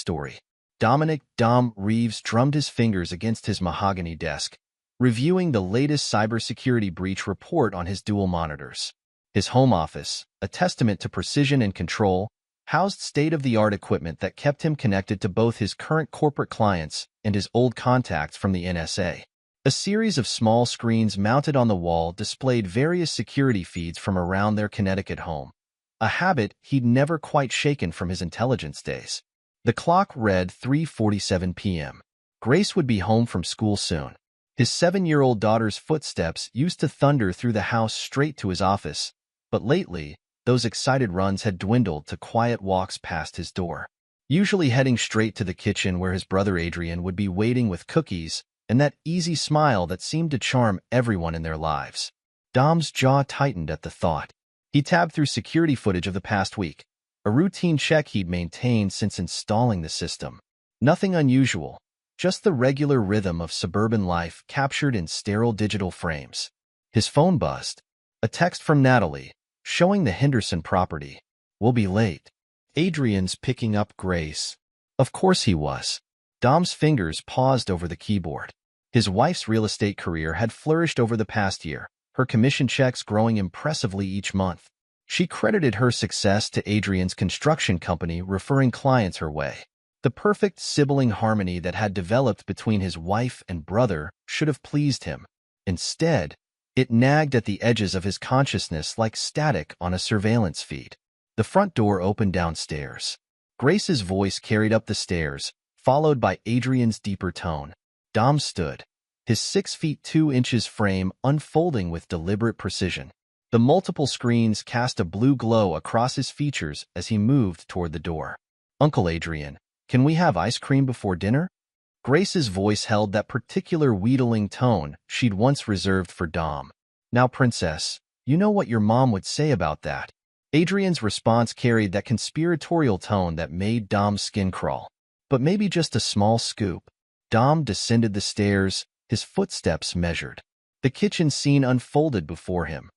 story. Dominic "Dom" Reeves drummed his fingers against his mahogany desk, reviewing the latest cybersecurity breach report on his dual monitors. His home office, a testament to precision and control, housed state-of-the-art equipment that kept him connected to both his current corporate clients and his old contacts from the NSA. A series of small screens mounted on the wall displayed various security feeds from around their Connecticut home, a habit he'd never quite shaken from his intelligence days. The clock read 3:47 p.m. Grace would be home from school soon. His 7-year-old daughter's footsteps used to thunder through the house straight to his office, but lately, those excited runs had dwindled to quiet walks past his door, usually heading straight to the kitchen where his brother Adrian would be waiting with cookies and that easy smile that seemed to charm everyone in their lives. Dom's jaw tightened at the thought. He tabbed through security footage of the past week, a routine check he'd maintained since installing the system. Nothing unusual, just the regular rhythm of suburban life captured in sterile digital frames. His phone buzzed. A text from Natalie, showing the Henderson property. "We'll be late." Adrian's picking up Grace. Of course he was. Dom's fingers paused over the keyboard. His wife's real estate career had flourished over the past year, her commission checks growing impressively each month. She credited her success to Adrian's construction company referring clients her way. The perfect sibling harmony that had developed between his wife and brother should have pleased him. Instead, it nagged at the edges of his consciousness like static on a surveillance feed. The front door opened downstairs. Grace's voice carried up the stairs, followed by Adrian's deeper tone. Dom stood, his 6 feet 2 inches frame unfolding with deliberate precision. The multiple screens cast a blue glow across his features as he moved toward the door. "Uncle Adrian, can we have ice cream before dinner?" Grace's voice held that particular wheedling tone she'd once reserved for Dom. "Now, princess, you know what your mom would say about that." Adrian's response carried that conspiratorial tone that made Dom's skin crawl. "But maybe just a small scoop." Dom descended the stairs, his footsteps measured. The kitchen scene unfolded before him.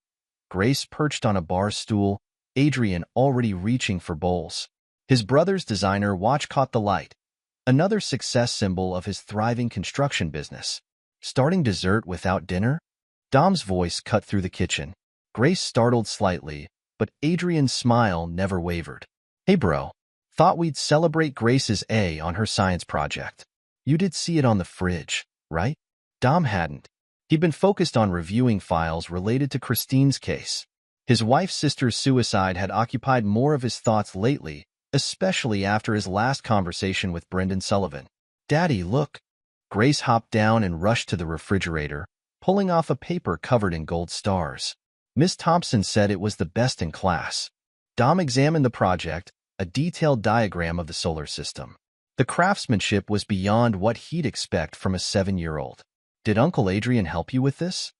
Grace perched on a bar stool, Adrian already reaching for bowls. His brother's designer watch caught the light, another success symbol of his thriving construction business. "Starting dessert without dinner?" Dom's voice cut through the kitchen. Grace startled slightly, but Adrian's smile never wavered. "Hey bro, thought we'd celebrate Grace's A on her science project. You did see it on the fridge, right?" Dom hadn't. He'd been focused on reviewing files related to Christine's case. His wife's sister's suicide had occupied more of his thoughts lately, especially after his last conversation with Brendan Sullivan. "Daddy, look." Grace hopped down and rushed to the refrigerator, pulling off a paper covered in gold stars. Miss Thompson said it was the best in class. Dom examined the project, a detailed diagram of the solar system. The craftsmanship was beyond what he'd expect from a 7-year-old. "Did Uncle Adrian help you with this?"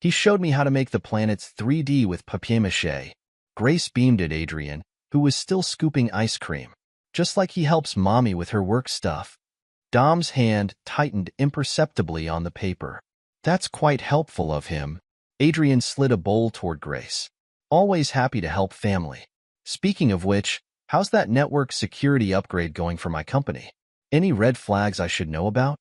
"He showed me how to make the planets 3D with papier-mâché." Grace beamed at Adrian, who was still scooping ice cream. "Just like he helps Mommy with her work stuff." Dom's hand tightened imperceptibly on the paper. "That's quite helpful of him." Adrian slid a bowl toward Grace. "Always happy to help family. Speaking of which, how's that network security upgrade going for my company? Any red flags I should know about?"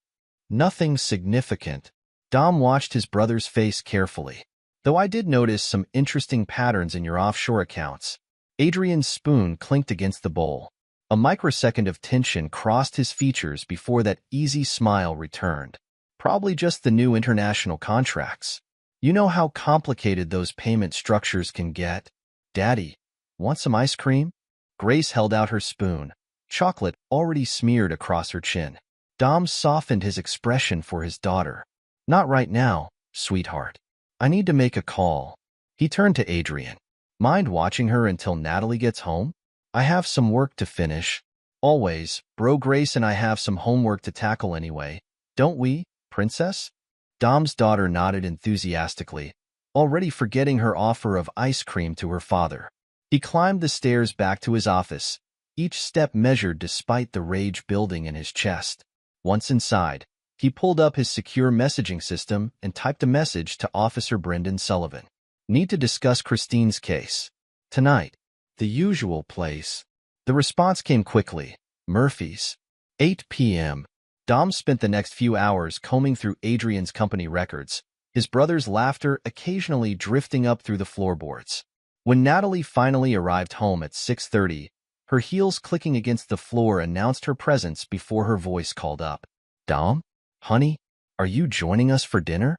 "Nothing significant." Dom watched his brother's face carefully. "Though I did notice some interesting patterns in your offshore accounts." Adrian's spoon clinked against the bowl. A microsecond of tension crossed his features before that easy smile returned. "Probably just the new international contracts. You know how complicated those payment structures can get." "Daddy, want some ice cream?" Grace held out her spoon, chocolate already smeared across her chin. Dom softened his expression for his daughter. "Not right now, sweetheart. I need to make a call." He turned to Adrian. "Mind watching her until Natalie gets home? I have some work to finish." "Always, bro. Grace and I have some homework to tackle anyway. Don't we, princess?" Dom's daughter nodded enthusiastically, already forgetting her offer of ice cream to her father. He climbed the stairs back to his office, each step measured despite the rage building in his chest. Once inside, he pulled up his secure messaging system and typed a message to Officer Brendan Sullivan. "Need to discuss Christine's case. Tonight." "The usual place." The response came quickly. "Murphy's." 8 p.m. Dom spent the next few hours combing through Adrian's company records, his brother's laughter occasionally drifting up through the floorboards. When Natalie finally arrived home at 6:30, her heels clicking against the floor announced her presence before her voice called up. "Dom? Honey, are you joining us for dinner?"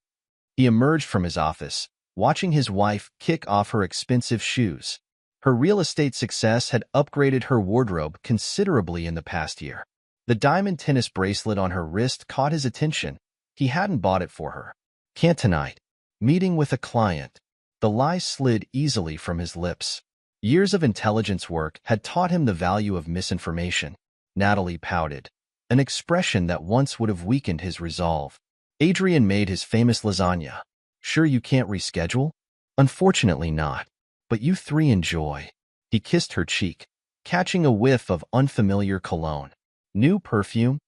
He emerged from his office, watching his wife kick off her expensive shoes. Her real estate success had upgraded her wardrobe considerably in the past year. The diamond tennis bracelet on her wrist caught his attention. He hadn't bought it for her. "Can't tonight. Meeting with a client." The lie slid easily from his lips. Years of intelligence work had taught him the value of misinformation. Natalie pouted, an expression that once would have weakened his resolve. "Adrian made his famous lasagna. Sure you can't reschedule?" "Unfortunately not. But you three enjoy." He kissed her cheek, catching a whiff of unfamiliar cologne. "New perfume?"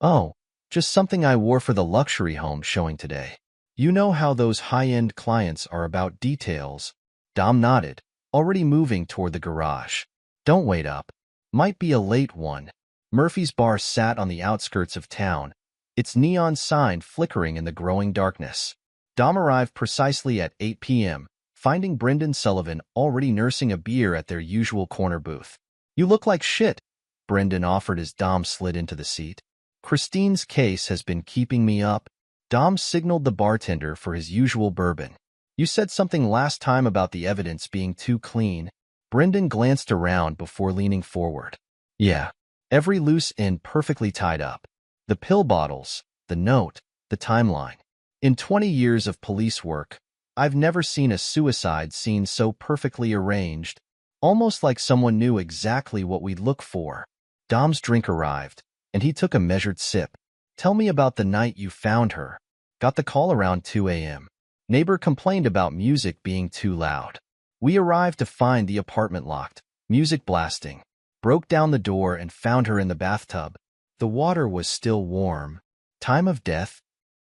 "Oh, just something I wore for the luxury home showing today." "You know how those high-end clients are about details." Dom nodded, already moving toward the garage. "Don't wait up. Might be a late one." Murphy's bar sat on the outskirts of town, its neon sign flickering in the growing darkness. Dom arrived precisely at 8 p.m., finding Brendan Sullivan already nursing a beer at their usual corner booth. "You look like shit," Brendan offered as Dom slid into the seat. "Christine's case has been keeping me up." Dom signaled the bartender for his usual bourbon. "You said something last time about the evidence being too clean." Brendan glanced around before leaning forward. "Yeah, every loose end perfectly tied up. The pill bottles, the note, the timeline. In 20 years of police work, I've never seen a suicide scene so perfectly arranged, almost like someone knew exactly what we'd look for." Dom's drink arrived, and he took a measured sip. "Tell me about the night you found her." "Got the call around 2 a.m. Neighbor complained about music being too loud. We arrived to find the apartment locked, music blasting. Broke down the door and found her in the bathtub. The water was still warm." "Time of death?"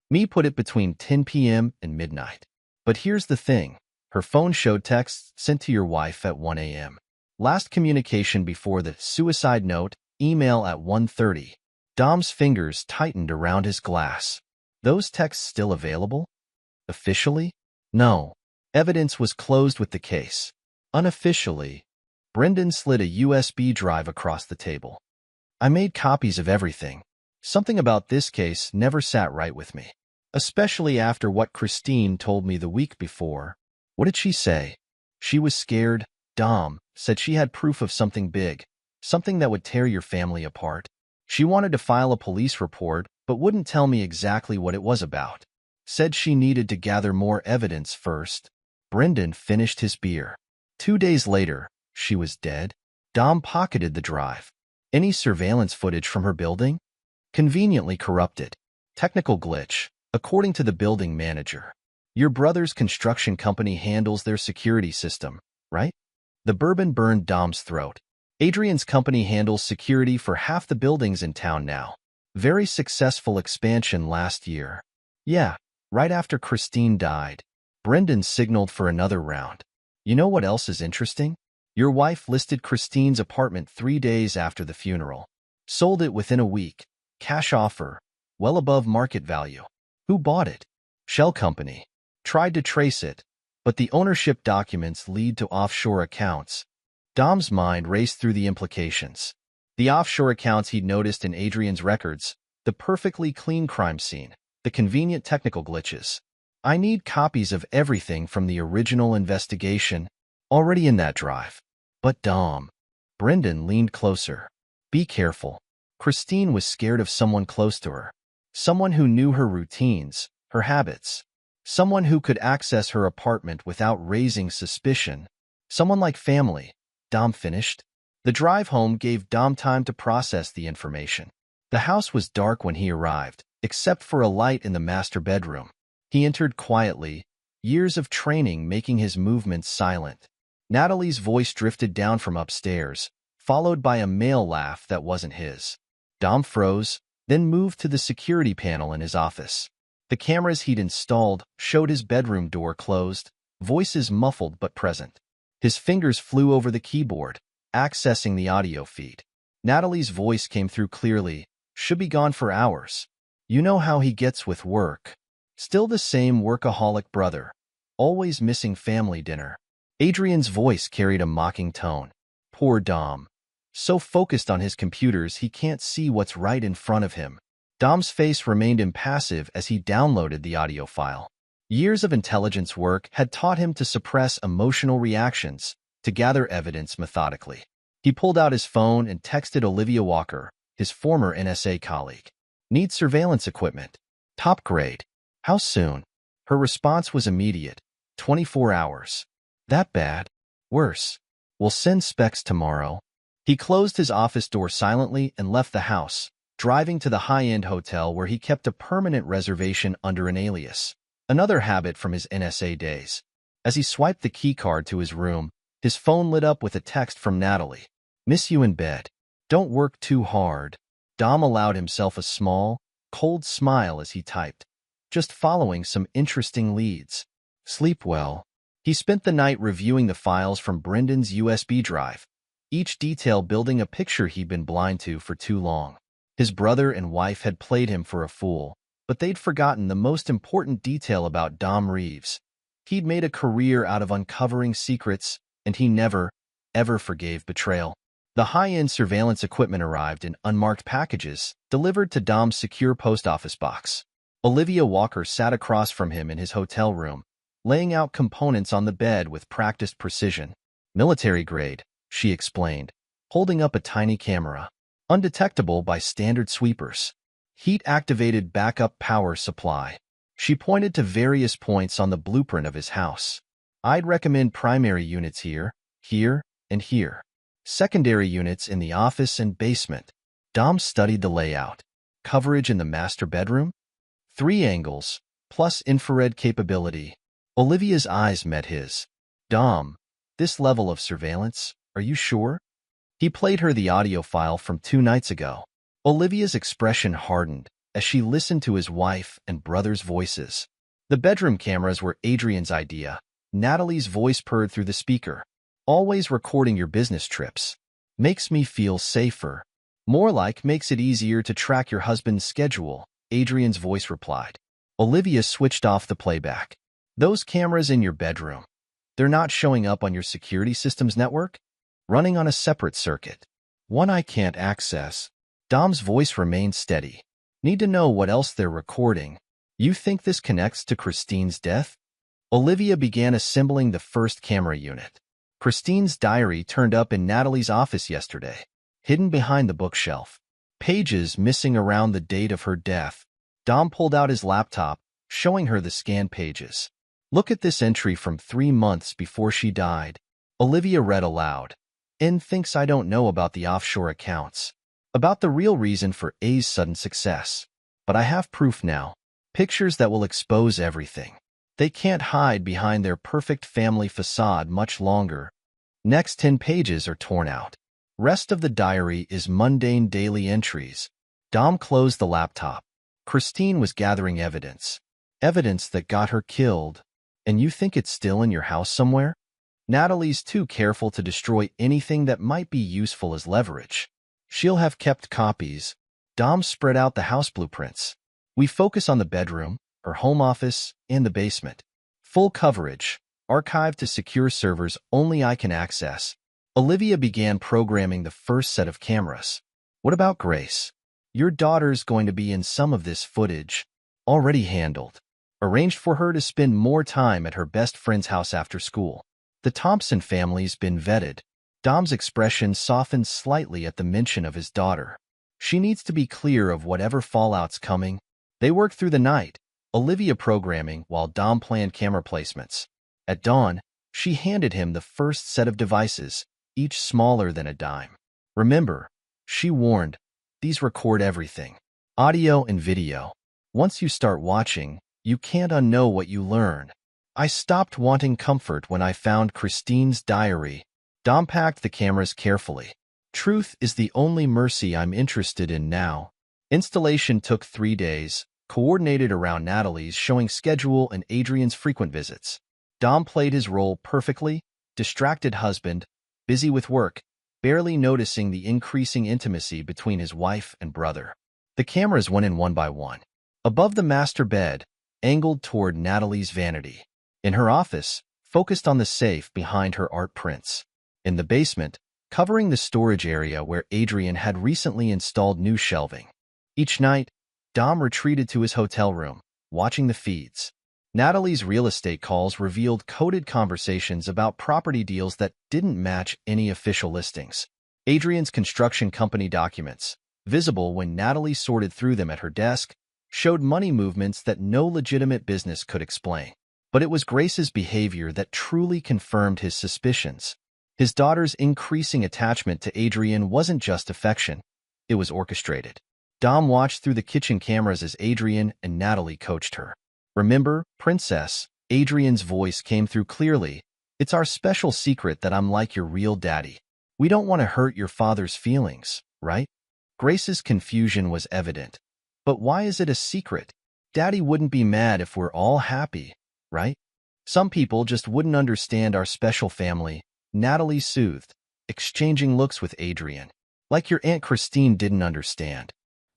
"Me put it between 10 p.m. and midnight. But here's the thing. Her phone showed texts sent to your wife at 1 a.m. Last communication before the suicide note, email at 1:30. Dom's fingers tightened around his glass. "Those texts still available?" "Officially? No. Evidence was closed with the case." "Unofficially?" Brendan slid a USB drive across the table. "I made copies of everything. Something about this case never sat right with me. Especially after what Christine told me the week before." "What did she say?" "She was scared." Dom said she had proof of something big, something that would tear your family apart. "She wanted to file a police report, but wouldn't tell me exactly what it was about. Said she needed to gather more evidence first." Brendan finished his beer. 2 days later, she was dead. Dom pocketed the drive. "Any surveillance footage from her building?" "Conveniently corrupted. Technical glitch, according to the building manager." "Your brother's construction company handles their security system, right?" The bourbon burned Dom's throat. "Adrian's company handles security for half the buildings in town now. Very successful expansion last year." "Yeah, right after Christine died." Brendan signaled for another round. "You know what else is interesting? Your wife listed Christine's apartment 3 days after the funeral. Sold it within a week. Cash offer, well above market value. Who bought it?" "Shell company. Tried to trace it, but the ownership documents lead to offshore accounts." Dom's mind raced through the implications. The offshore accounts he'd noticed in Adrian's records, the perfectly clean crime scene, the convenient technical glitches. "I need copies of everything from the original investigation, already in that drive." "But Dom." Brendan leaned closer. "Be careful. Christine was scared of someone close to her. Someone who knew her routines, her habits. Someone who could access her apartment without raising suspicion. Someone like family." Dom finished. The drive home gave Dom time to process the information. The house was dark when he arrived, except for a light in the master bedroom. He entered quietly, years of training making his movements silent. Natalie's voice drifted down from upstairs, followed by a male laugh that wasn't his. Dom froze, then moved to the security panel in his office. The cameras he'd installed showed his bedroom door closed, voices muffled but present. His fingers flew over the keyboard, accessing the audio feed. Natalie's voice came through clearly. Should be gone for hours. You know how he gets with work. Still the same workaholic brother, always missing family dinner. Adrian's voice carried a mocking tone. Poor Dom. So focused on his computers he can't see what's right in front of him. Dom's face remained impassive as he downloaded the audio file. Years of intelligence work had taught him to suppress emotional reactions, to gather evidence methodically. He pulled out his phone and texted Olivia Walker, his former NSA colleague. Need surveillance equipment. Top grade. How soon? Her response was immediate. 24 hours. That bad? Worse. We'll send specs tomorrow. He closed his office door silently and left the house, driving to the high-end hotel where he kept a permanent reservation under an alias, another habit from his NSA days. As he swiped the keycard to his room, his phone lit up with a text from Natalie. Miss you in bed. Don't work too hard. Dom allowed himself a small, cold smile as he typed, just following some interesting leads. Sleep well. He spent the night reviewing the files from Brendan's USB drive, each detail building a picture he'd been blind to for too long. His brother and wife had played him for a fool, but they'd forgotten the most important detail about Dom Reeves. He'd made a career out of uncovering secrets, and he never, ever forgave betrayal. The high-end surveillance equipment arrived in unmarked packages, delivered to Dom's secure post office box. Olivia Walker sat across from him in his hotel room, laying out components on the bed with practiced precision. Military grade, she explained, holding up a tiny camera, undetectable by standard sweepers. Heat-activated backup power supply. She pointed to various points on the blueprint of his house. I'd recommend primary units here, here, and here. Secondary units in the office and basement. Dom studied the layout. Coverage in the master bedroom? 3 angles, plus infrared capability. Olivia's eyes met his. Dom, this level of surveillance, are you sure? He played her the audio file from 2 nights ago. Olivia's expression hardened as she listened to his wife and brother's voices. The bedroom cameras were Adrian's idea. Natalie's voice purred through the speaker. Always recording your business trips. Makes me feel safer. More like makes it easier to track your husband's schedule, Adrian's voice replied. Olivia switched off the playback. Those cameras in your bedroom, they're not showing up on your security systems network? Running on a separate circuit. One I can't access. Dom's voice remained steady. Need to know what else they're recording. You think this connects to Christine's death? Olivia began assembling the first camera unit. Christine's diary turned up in Natalie's office yesterday, hidden behind the bookshelf. Pages missing around the date of her death. Dom pulled out his laptop, showing her the scanned pages. Look at this entry from 3 months before she died. Olivia read aloud. N thinks I don't know about the offshore accounts. About the real reason for A's sudden success. But I have proof now. Pictures that will expose everything. They can't hide behind their perfect family facade much longer. Next 10 pages are torn out. Rest of the diary is mundane daily entries. Dom closed the laptop. Christine was gathering evidence. Evidence that got her killed. And you think it's still in your house somewhere? Natalie's too careful to destroy anything that might be useful as leverage. She'll have kept copies. Dom spread out the house blueprints. We focus on the bedroom, her home office, and the basement. Full coverage, archived to secure servers only I can access. Olivia began programming the first set of cameras. What about Grace? Your daughter's going to be in some of this footage. Already handled. Arranged for her to spend more time at her best friend's house after school. The Thompson family's been vetted. Dom's expression softened slightly at the mention of his daughter. She needs to be clear of whatever fallout's coming. They worked through the night, Olivia programming while Dom planned camera placements. At dawn, she handed him the first set of devices, each smaller than a dime. Remember, she warned, these record everything. Audio and video. Once you start watching, you can't unknow what you learn. I stopped wanting comfort when I found Christine's diary. Dom packed the cameras carefully. Truth is the only mercy I'm interested in now. Installation took 3 days, coordinated around Natalie's showing schedule and Adrian's frequent visits. Dom played his role perfectly, distracted husband, busy with work, barely noticing the increasing intimacy between his wife and brother. The cameras went in one by one. Above the master bed, angled toward Natalie's vanity. In her office, focused on the safe behind her art prints. In the basement, covering the storage area where Adrian had recently installed new shelving. Each night, Dom retreated to his hotel room, watching the feeds. Natalie's real estate calls revealed coded conversations about property deals that didn't match any official listings. Adrian's construction company documents, visible when Natalie sorted through them at her desk, showed money movements that no legitimate business could explain. But it was Grace's behavior that truly confirmed his suspicions. His daughter's increasing attachment to Adrian wasn't just affection, it was orchestrated. Dom watched through the kitchen cameras as Adrian and Natalie coached her. "Remember, princess," Adrian's voice came through clearly. "It's our special secret that I'm like your real daddy. We don't want to hurt your father's feelings, right?" Grace's confusion was evident. "But why is it a secret? Daddy wouldn't be mad if we're all happy, right?" "Some people just wouldn't understand our special family," Natalie soothed, exchanging looks with Adrian. "Like your Aunt Christine didn't understand.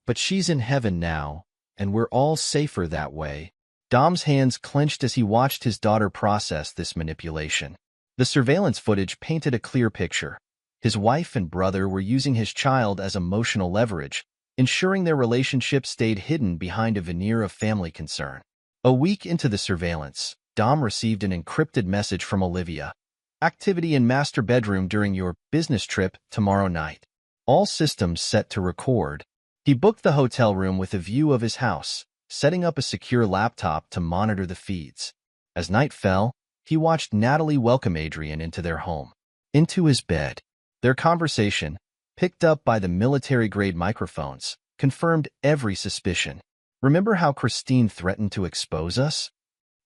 But she's in heaven now, and we're all safer that way." Dom's hands clenched as he watched his daughter process this manipulation. The surveillance footage painted a clear picture. His wife and brother were using his child as emotional leverage, ensuring their relationship stayed hidden behind a veneer of family concern. A week into the surveillance, Dom received an encrypted message from Olivia. "Activity in master bedroom during your business trip tomorrow night. All systems set to record." He booked the hotel room with a view of his house, setting up a secure laptop to monitor the feeds. As night fell, he watched Natalie welcome Adrian into their home, into his bed. Their conversation, picked up by the military-grade microphones, confirmed every suspicion. "Remember how Christine threatened to expose us?"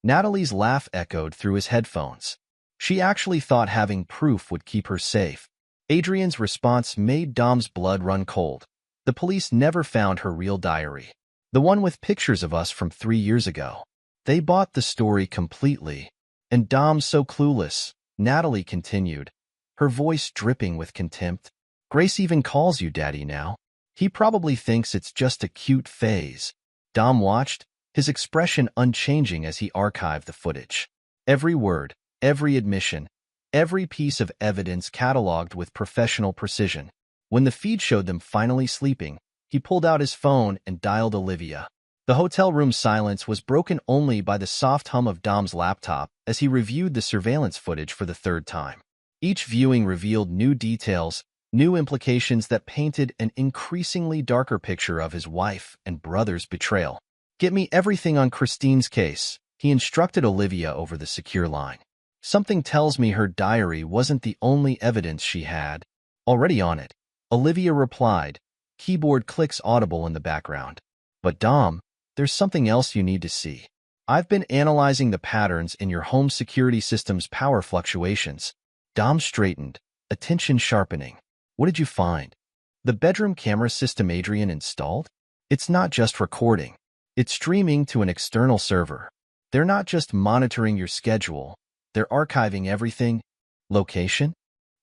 Natalie's laugh echoed through his headphones. She actually thought having proof would keep her safe. Adrian's response made Dom's blood run cold. "The police never found her real diary. The one with pictures of us from 3 years ago. They bought the story completely." "And Dom's so clueless," Natalie continued, her voice dripping with contempt. "Grace even calls you daddy now. He probably thinks it's just a cute phase." Dom watched, his expression unchanging as he archived the footage. Every word, every admission, every piece of evidence cataloged with professional precision. When the feed showed them finally sleeping, he pulled out his phone and dialed Olivia. The hotel room's silence was broken only by the soft hum of Dom's laptop as he reviewed the surveillance footage for the third time. Each viewing revealed new details, new implications that painted an increasingly darker picture of his wife and brother's betrayal. "Get me everything on Christine's case," he instructed Olivia over the secure line. "Something tells me her diary wasn't the only evidence she had." "Already on it," Olivia replied, keyboard clicks audible in the background. "But Dom, there's something else you need to see. I've been analyzing the patterns in your home security system's power fluctuations." Dom straightened, attention sharpening. "What did you find?" "The bedroom camera system Adrian installed? It's not just recording. It's streaming to an external server. They're not just monitoring your schedule. They're archiving everything. Location?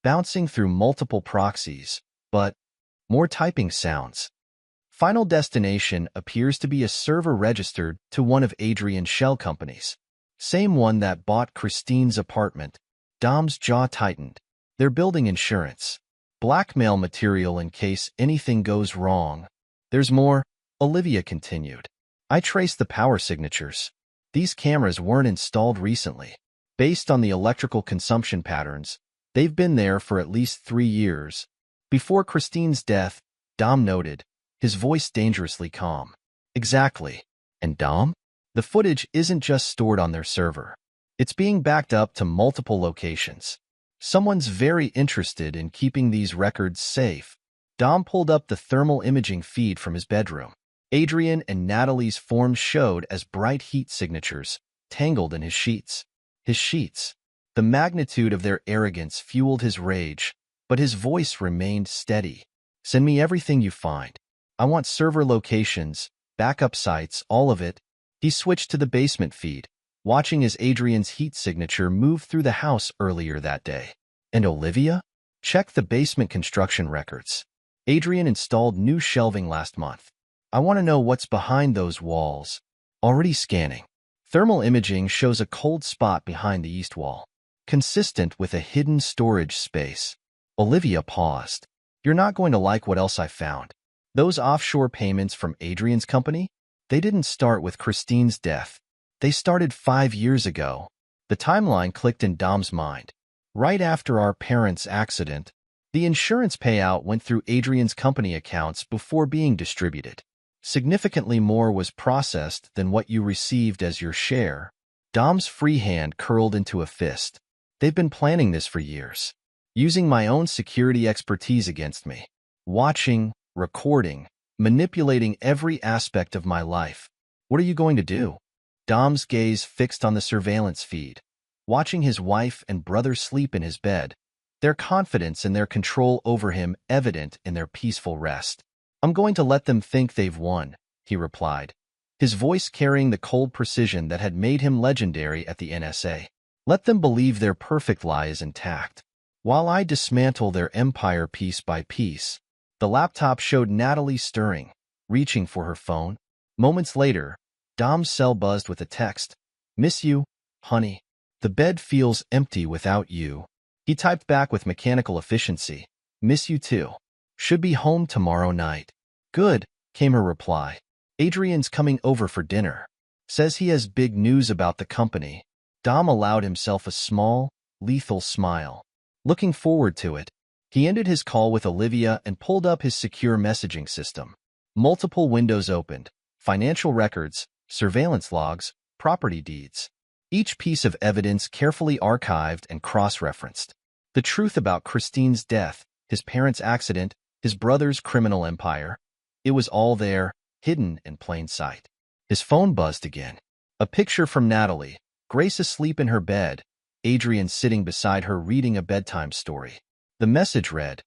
Bouncing through multiple proxies, but more typing sounds. Final destination appears to be a server registered to one of Adrian's shell companies. Same one that bought Christine's apartment." Dom's jaw tightened. "They're building insurance. Blackmail material in case anything goes wrong." "There's more," Olivia continued. "I traced the power signatures. These cameras weren't installed recently. Based on the electrical consumption patterns, they've been there for at least 3 years. Before Christine's death," Dom noted, his voice dangerously calm. "Exactly. And Dom? The footage isn't just stored on their server. It's being backed up to multiple locations. Someone's very interested in keeping these records safe." Dom pulled up the thermal imaging feed from his bedroom. Adrian and Natalie's forms showed as bright heat signatures, tangled in his sheets. His sheets. The magnitude of their arrogance fueled his rage, but his voice remained steady. "Send me everything you find. I want server locations, backup sites, all of it." He switched to the basement feed, watching as Adrian's heat signature moved through the house earlier that day. "And Olivia? Check the basement construction records. Adrian installed new shelving last month. I want to know what's behind those walls. Already scanning. Thermal imaging shows a cold spot behind the east wall, consistent with a hidden storage space. Olivia paused. You're not going to like what else I found. Those offshore payments from Adrian's company? They didn't start with Christine's death. They started 5 years ago. The timeline clicked in Dom's mind. Right after our parents' accident, the insurance payout went through Adrian's company accounts before being distributed. Significantly more was processed than what you received as your share. Dom's free hand curled into a fist. They've been planning this for years, using my own security expertise against me, watching, recording, manipulating every aspect of my life. What are you going to do? Dom's gaze fixed on the surveillance feed, watching his wife and brother sleep in his bed, their confidence and their control over him evident in their peaceful rest. I'm going to let them think they've won, he replied, his voice carrying the cold precision that had made him legendary at the NSA. Let them believe their perfect lie is intact, while I dismantle their empire piece by piece. The laptop showed Natalie stirring, reaching for her phone. Moments later, Dom's cell buzzed with a text. Miss you, honey. The bed feels empty without you. He typed back with mechanical efficiency. Miss you too. Should be home tomorrow night. Good, came her reply. Adrian's coming over for dinner. Says he has big news about the company. Dom allowed himself a small, lethal smile. Looking forward to it. He ended his call with Olivia and pulled up his secure messaging system. Multiple windows opened. Financial records, surveillance logs, property deeds. Each piece of evidence carefully archived and cross-referenced. The truth about Christine's death, his parents' accident, his brother's criminal empire. It was all there, hidden in plain sight. His phone buzzed again. A picture from Natalie, Grace asleep in her bed, Adrian sitting beside her reading a bedtime story. The message read,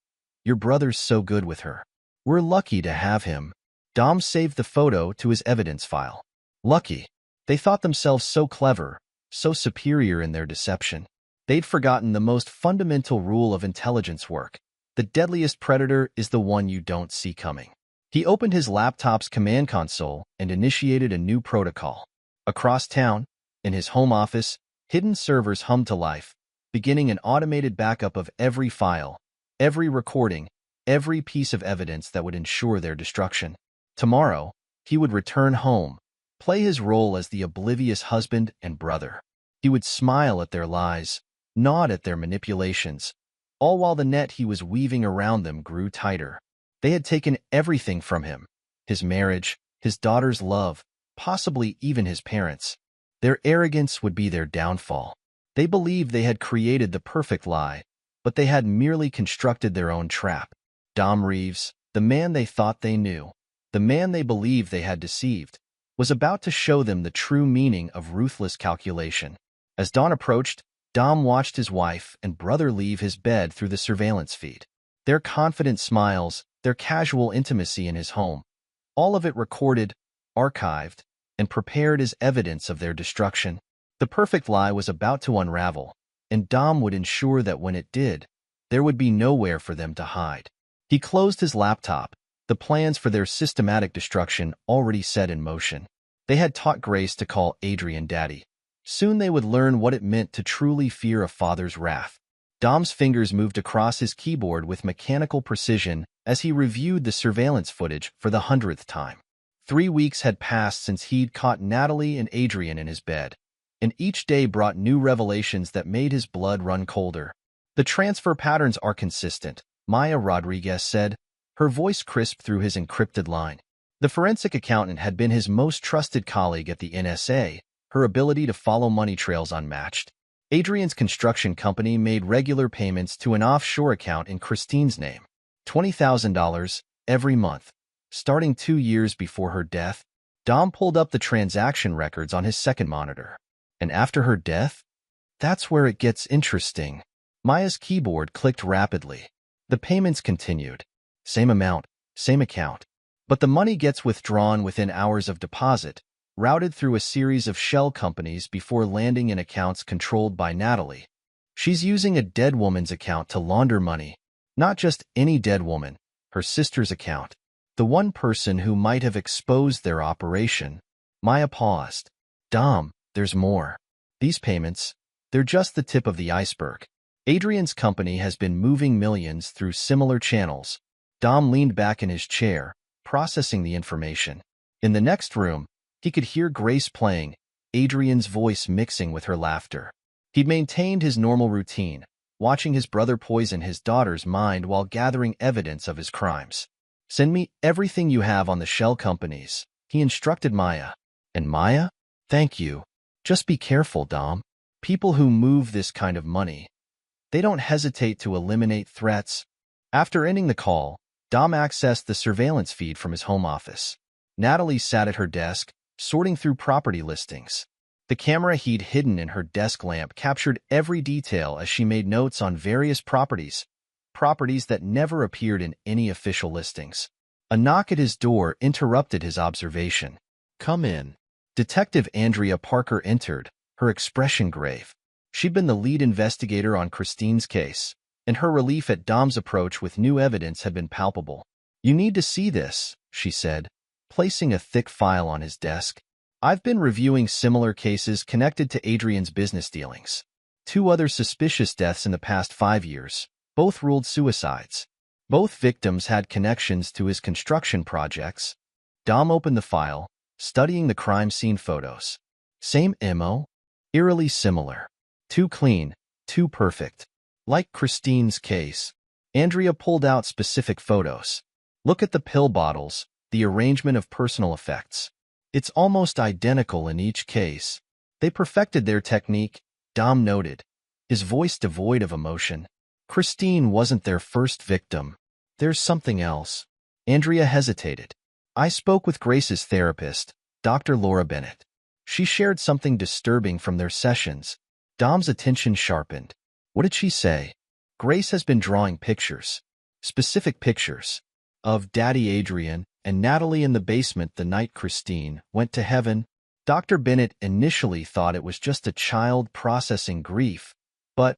Your brother's so good with her. We're lucky to have him. Dom saved the photo to his evidence file. Lucky. They thought themselves so clever, so superior in their deception. They'd forgotten the most fundamental rule of intelligence work. The deadliest predator is the one you don't see coming. He opened his laptop's command console and initiated a new protocol. Across town, in his home office, hidden servers hummed to life, beginning an automated backup of every file, every recording, every piece of evidence that would ensure their destruction. Tomorrow, he would return home, play his role as the oblivious husband and brother. He would smile at their lies, nod at their manipulations, all while the net he was weaving around them grew tighter. They had taken everything from him, his marriage, his daughter's love, possibly even his parents. Their arrogance would be their downfall. They believed they had created the perfect lie, but they had merely constructed their own trap. Dom Reeves, the man they thought they knew, the man they believed they had deceived, was about to show them the true meaning of ruthless calculation. As dawn approached, Dom watched his wife and brother leave his bed through the surveillance feed. Their confident smiles, their casual intimacy in his home, all of it recorded, archived, and prepared as evidence of their destruction. The perfect lie was about to unravel, and Dom would ensure that when it did, there would be nowhere for them to hide. He closed his laptop, the plans for their systematic destruction already set in motion. They had taught Grace to call Adrian Daddy. Soon they would learn what it meant to truly fear a father's wrath. Dom's fingers moved across his keyboard with mechanical precision as he reviewed the surveillance footage for the 100th time. 3 weeks had passed since he'd caught Natalie and Adrian in his bed, and each day brought new revelations that made his blood run colder. The transfer patterns are consistent, Maya Rodriguez said, her voice crisp through his encrypted line. The forensic accountant had been his most trusted colleague at the NSA, her ability to follow money trails unmatched. Adrian's construction company made regular payments to an offshore account in Christine's name, $20,000 every month. Starting 2 years before her death, Dom pulled up the transaction records on his second monitor. And after her death? That's where it gets interesting. Maya's keyboard clicked rapidly. The payments continued. Same amount, same account. But the money gets withdrawn within hours of deposit, routed through a series of shell companies before landing in accounts controlled by Natalie. She's using a dead woman's account to launder money. Not just any dead woman, her sister's account. The one person who might have exposed their operation. Maya paused. Dom, there's more. These payments, they're just the tip of the iceberg. Adrian's company has been moving millions through similar channels. Dom leaned back in his chair, processing the information. In the next room, he could hear Grace playing, Adrian's voice mixing with her laughter. He'd maintained his normal routine, watching his brother poison his daughter's mind while gathering evidence of his crimes. Send me everything you have on the shell companies, he instructed Maya. And Maya? Thank you. Just be careful, Dom. People who move this kind of money, they don't hesitate to eliminate threats. After ending the call, Dom accessed the surveillance feed from his home office. Natalie sat at her desk, sorting through property listings. The camera he'd hidden in her desk lamp captured every detail as she made notes on various properties that never appeared in any official listings. A knock at his door interrupted his observation. Come in. Detective Andrea Parker entered, her expression grave. She'd been the lead investigator on Christine's case, and her relief at Dom's approach with new evidence had been palpable. You need to see this, she said, placing a thick file on his desk. I've been reviewing similar cases connected to Adrian's business dealings. 2 other suspicious deaths in the past 5 years, both ruled suicides. Both victims had connections to his construction projects. Dom opened the file, studying the crime scene photos. Same MO? Eerily similar. Too clean, too perfect. Like Christine's case. Andrea pulled out specific photos. Look at the pill bottles, the arrangement of personal effects. It's almost identical in each case. They perfected their technique, Dom noted, his voice devoid of emotion. Christine wasn't their first victim. There's something else. Andrea hesitated. I spoke with Grace's therapist, Dr. Laura Bennett. She shared something disturbing from their sessions. Dom's attention sharpened. What did she say? Grace has been drawing pictures. Specific pictures. Of Daddy Adrian and Natalie in the basement the night Christine went to heaven. Dr. Bennett initially thought it was just a child processing grief, but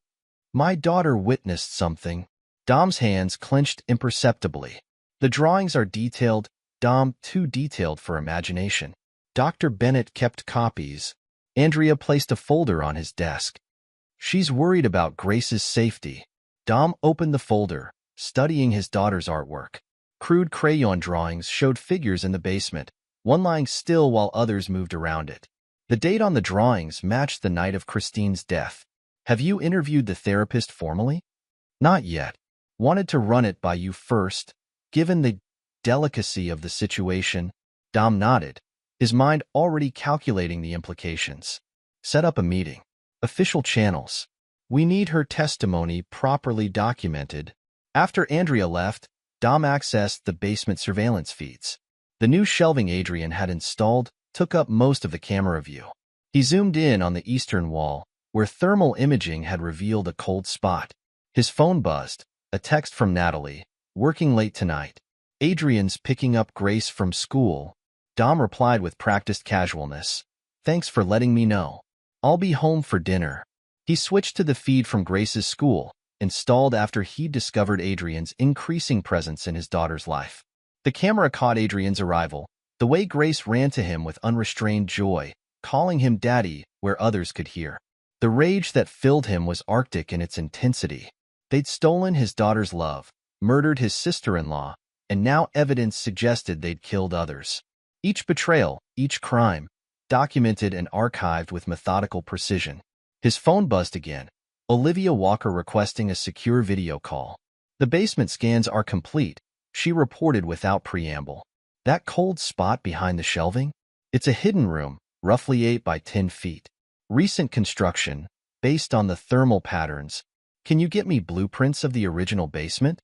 my daughter witnessed something. Dom's hands clenched imperceptibly. The drawings are detailed, Dom, too detailed for imagination. Dr. Bennett kept copies. Andrea placed a folder on his desk. She's worried about Grace's safety. Dom opened the folder, studying his daughter's artwork. Crude crayon drawings showed figures in the basement, one lying still while others moved around it. The date on the drawings matched the night of Christine's death. Have you interviewed the therapist formally? Not yet. Wanted to run it by you first, given the delicacy of the situation. Dom nodded, his mind already calculating the implications. Set up a meeting. Official channels. We need her testimony properly documented. After Andrea left, Dom accessed the basement surveillance feeds. The new shelving Adrian had installed took up most of the camera view. He zoomed in on the eastern wall, where thermal imaging had revealed a cold spot. His phone buzzed, a text from Natalie, working late tonight. Adrian's picking up Grace from school. Dom replied with practiced casualness. Thanks for letting me know. I'll be home for dinner. He switched to the feed from Grace's school, installed after he discovered Adrian's increasing presence in his daughter's life. The camera caught Adrian's arrival, the way Grace ran to him with unrestrained joy, calling him daddy where others could hear. The rage that filled him was arctic in its intensity. They'd stolen his daughter's love, murdered his sister-in-law, and now evidence suggested they'd killed others. Each betrayal, each crime, documented and archived with methodical precision. His phone buzzed again. Olivia Walker requesting a secure video call. The basement scans are complete, she reported without preamble. That cold spot behind the shelving? It's a hidden room, roughly 8 by 10 feet. Recent construction, based on the thermal patterns. Can you get me blueprints of the original basement?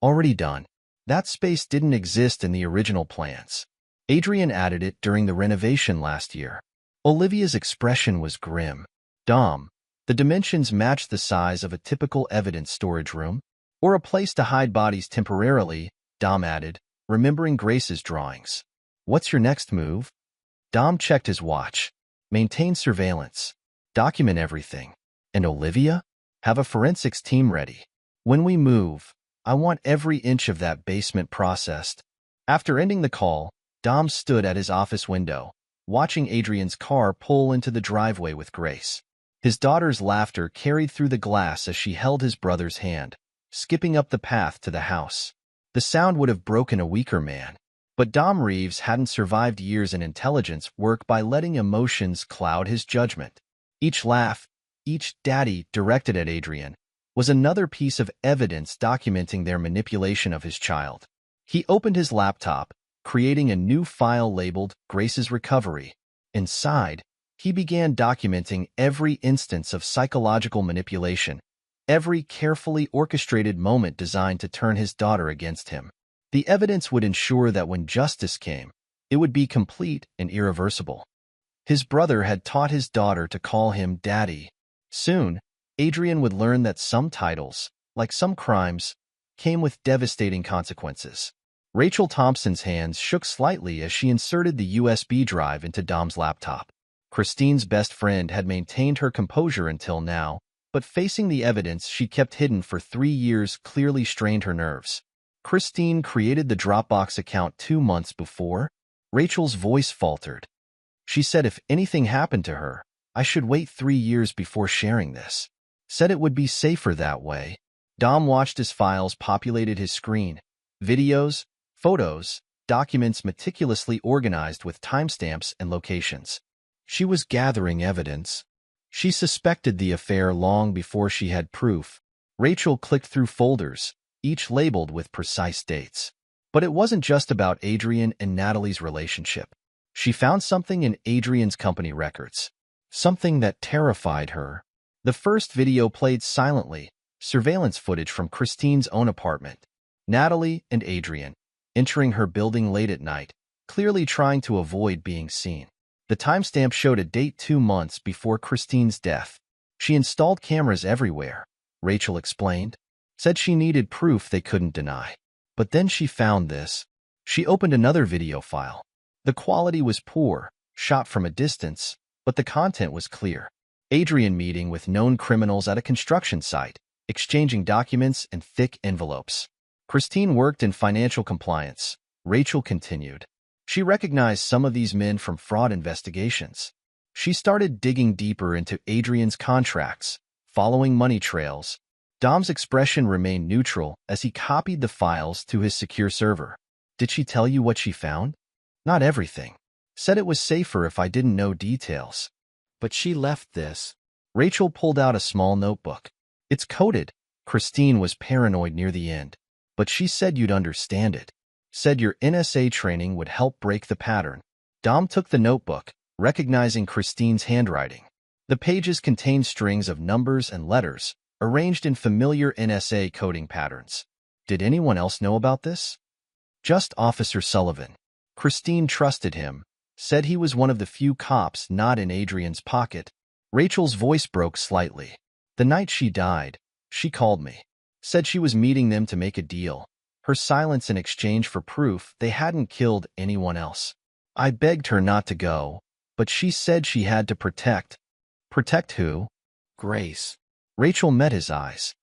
Already done. That space didn't exist in the original plans. Adrian added it during the renovation last year. Olivia's expression was grim. Dom, the dimensions matched the size of a typical evidence storage room, or a place to hide bodies temporarily, Dom added, remembering Grace's drawings. What's your next move? Dom checked his watch. Maintain surveillance. Document everything. And Olivia? Have a forensics team ready. When we move, I want every inch of that basement processed. After ending the call, Dom stood at his office window, watching Adrian's car pull into the driveway with Grace. His daughter's laughter carried through the glass as she held his brother's hand, skipping up the path to the house. The sound would have broken a weaker man. But Dom Reeves hadn't survived years in intelligence work by letting emotions cloud his judgment. Each laugh, each daddy directed at Adrian, was another piece of evidence documenting their manipulation of his child. He opened his laptop, creating a new file labeled Grace's Recovery. Inside, he began documenting every instance of psychological manipulation, every carefully orchestrated moment designed to turn his daughter against him. The evidence would ensure that when justice came, it would be complete and irreversible. His brother had taught his daughter to call him Daddy. Soon, Adrian would learn that some titles, like some crimes, came with devastating consequences. Rachel Thompson's hands shook slightly as she inserted the USB drive into Dom's laptop. Christine's best friend had maintained her composure until now, but facing the evidence she'd kept hidden for 3 years clearly strained her nerves. Christine created the Dropbox account 2 months before. Rachel's voice faltered. She said if anything happened to her, I should wait 3 years before sharing this. Said it would be safer that way. Dom watched as files populated his screen. Videos, photos, documents meticulously organized with timestamps and locations. She was gathering evidence. She suspected the affair long before she had proof. Rachel clicked through folders, each labeled with precise dates. But it wasn't just about Adrian and Natalie's relationship. She found something in Adrian's company records. Something that terrified her. The first video played silently, surveillance footage from Christine's own apartment. Natalie and Adrian, entering her building late at night, clearly trying to avoid being seen. The timestamp showed a date 2 months before Christine's death. She installed cameras everywhere, Rachel explained. Said she needed proof they couldn't deny. But then she found this. She opened another video file. The quality was poor, shot from a distance, but the content was clear. Adrian meeting with known criminals at a construction site, exchanging documents in thick envelopes. Christine worked in financial compliance, Rachel continued. She recognized some of these men from fraud investigations. She started digging deeper into Adrian's contracts, following money trails. Dom's expression remained neutral as he copied the files to his secure server. Did she tell you what she found? Not everything. Said it was safer if I didn't know details. But she left this. Rachel pulled out a small notebook. It's coded. Christine was paranoid near the end. But she said you'd understand it. Said your NSA training would help break the pattern. Dom took the notebook, recognizing Christine's handwriting. The pages contained strings of numbers and letters, arranged in familiar NSA coding patterns. Did anyone else know about this? Just Officer Sullivan. Christine trusted him, said he was one of the few cops not in Adrian's pocket. Rachel's voice broke slightly. The night she died, she called me. Said she was meeting them to make a deal. Her silence in exchange for proof they hadn't killed anyone else. I begged her not to go, but she said she had to protect. Protect who? Grace. Rachel met his eyes.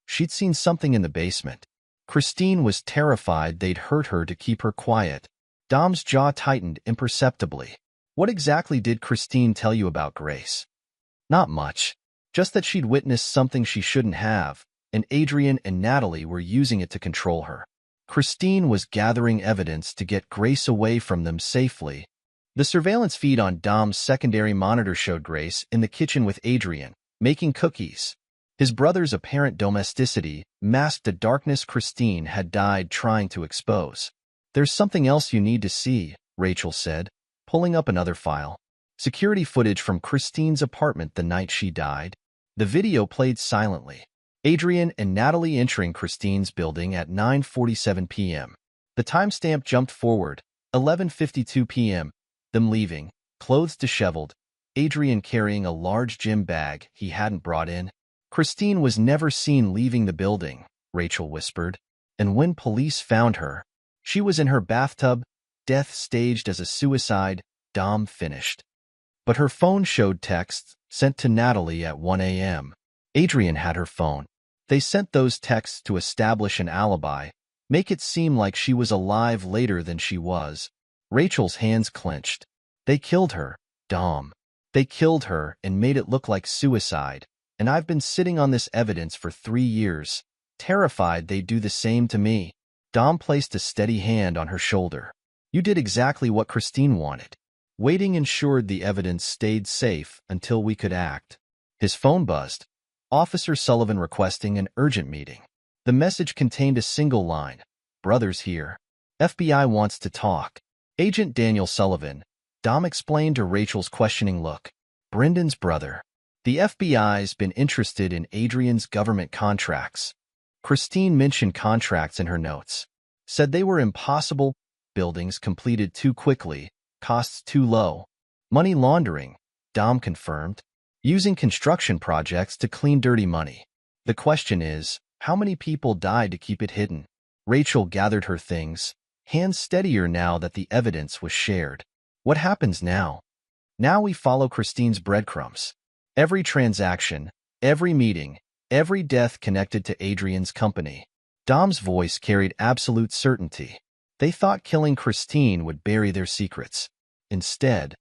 She'd seen something in the basement. Christine was terrified they'd hurt her to keep her quiet. Dom's jaw tightened imperceptibly. What exactly did Christine tell you about Grace? Not much. Just that she'd witnessed something she shouldn't have, and Adrian and Natalie were using it to control her. Christine was gathering evidence to get Grace away from them safely. The surveillance feed on Dom's secondary monitor showed Grace in the kitchen with Adrian, making cookies. His brother's apparent domesticity masked the darkness Christine had died trying to expose. There's something else you need to see, Rachel said, pulling up another file. Security footage from Christine's apartment the night she died. The video played silently. Adrian and Natalie entering Christine's building at 9:47 p.m. The timestamp jumped forward, 11:52 p.m., them leaving, clothes disheveled, Adrian carrying a large gym bag he hadn't brought in. Christine was never seen leaving the building, Rachel whispered, and when police found her, she was in her bathtub, death staged as a suicide, Dom finished. But her phone showed texts sent to Natalie at 1 a.m. Adrian had her phone. They sent those texts to establish an alibi, Make it seem like she was alive later than she was. Rachel's hands clenched. They killed her, Dom. They killed her and made it look like suicide, and I've been sitting on this evidence for 3 years, terrified they'd do the same to me. Dom placed a steady hand on her shoulder. You did exactly what Christine wanted. Waiting ensured the evidence stayed safe until we could act. His phone buzzed. Officer Sullivan requesting an urgent meeting. The message contained a single line. Brothers here. FBI wants to talk. Agent Daniel Sullivan. Dom explained to Rachel's questioning look. Brendan's brother. The FBI's been interested in Adrian's government contracts. Christine mentioned contracts in her notes. Said they were impossible, buildings completed too quickly, costs too low. Money laundering, Dom confirmed. Using construction projects to clean dirty money. The question is, how many people died to keep it hidden? Rachel gathered her things, hands steadier now that the evidence was shared. What happens now? Now we follow Christine's breadcrumbs. Every transaction, every meeting, every death connected to Adrian's company. Dom's voice carried absolute certainty. They thought killing Christine would bury their secrets. Instead,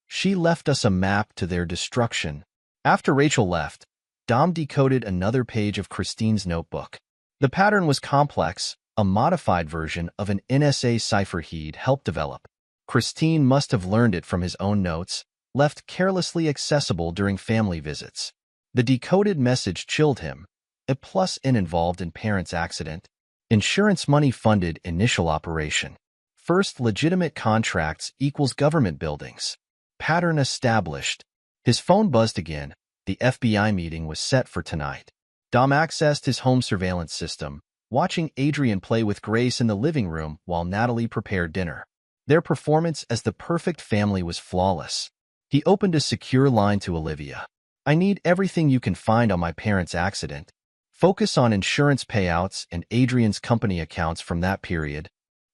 she left us a map to their destruction. After Rachel left, Dom decoded another page of Christine's notebook. The pattern was complex, a modified version of an NSA cipher he'd helped develop. Christine must have learned it from his own notes, left carelessly accessible during family visits. The decoded message chilled him. A +N involved in parents' accident. Insurance money funded initial operation. First legitimate contracts equals government buildings. Pattern established. His phone buzzed again. The FBI meeting was set for tonight. Dom accessed his home surveillance system, watching Adrian play with Grace in the living room while Natalie prepared dinner. Their performance as the perfect family was flawless. He opened a secure line to Olivia. I need everything you can find on my parents' accident. Focus on insurance payouts and Adrian's company accounts from that period.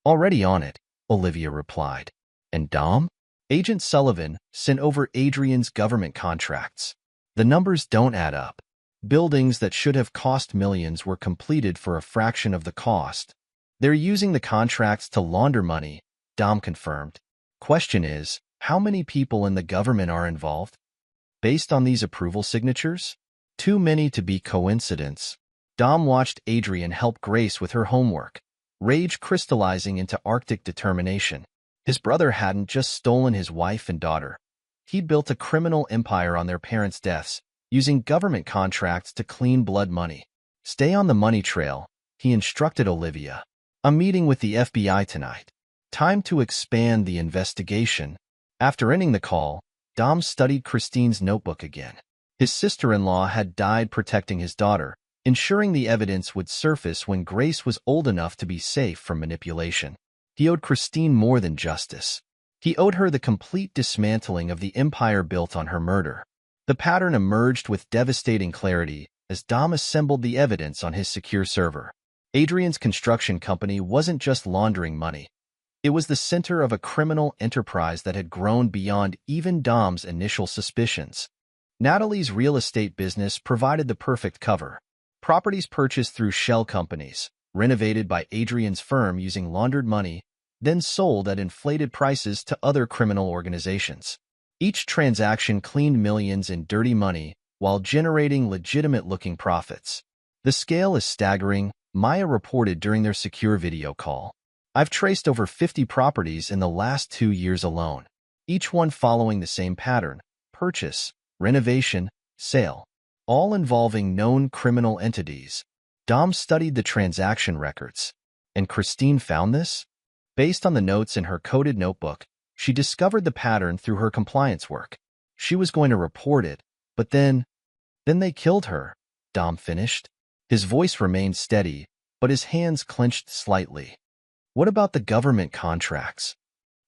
Already on it, Olivia replied. And Dom? Agent Sullivan sent over Adrian's government contracts. The numbers don't add up. Buildings that should have cost millions were completed for a fraction of the cost. They're using the contracts to launder money, Dom confirmed. Question is, how many people in the government are involved? Based on these approval signatures? Too many to be coincidence. Dom watched Adrian help Grace with her homework, rage crystallizing into Arctic determination. His brother hadn't just stolen his wife and daughter. He'd built a criminal empire on their parents' deaths, using government contracts to clean blood money. Stay on the money trail, he instructed Olivia. I'm meeting with the FBI tonight. Time to expand the investigation. After ending the call, Dom studied Christine's notebook again. His sister-in-law had died protecting his daughter, ensuring the evidence would surface when Grace was old enough to be safe from manipulation. He owed Christine more than justice. He owed her the complete dismantling of the empire built on her murder. The pattern emerged with devastating clarity as Dom assembled the evidence on his secure server. Adrian's construction company wasn't just laundering money. It was the center of a criminal enterprise that had grown beyond even Dom's initial suspicions. Natalie's real estate business provided the perfect cover. Properties purchased through shell companies, renovated by Adrian's firm using laundered money, then sold at inflated prices to other criminal organizations. Each transaction cleaned millions in dirty money while generating legitimate-looking profits. The scale is staggering, Maya reported during their secure video call. I've traced over 50 properties in the last 2 years alone, each one following the same pattern: purchase, renovation, sale, all involving known criminal entities. Dom studied the transaction records. And Christine found this? Based on the notes in her coded notebook, she discovered the pattern through her compliance work. She was going to report it, but then they killed her, Dom finished. His voice remained steady, but his hands clenched slightly. What about the government contracts?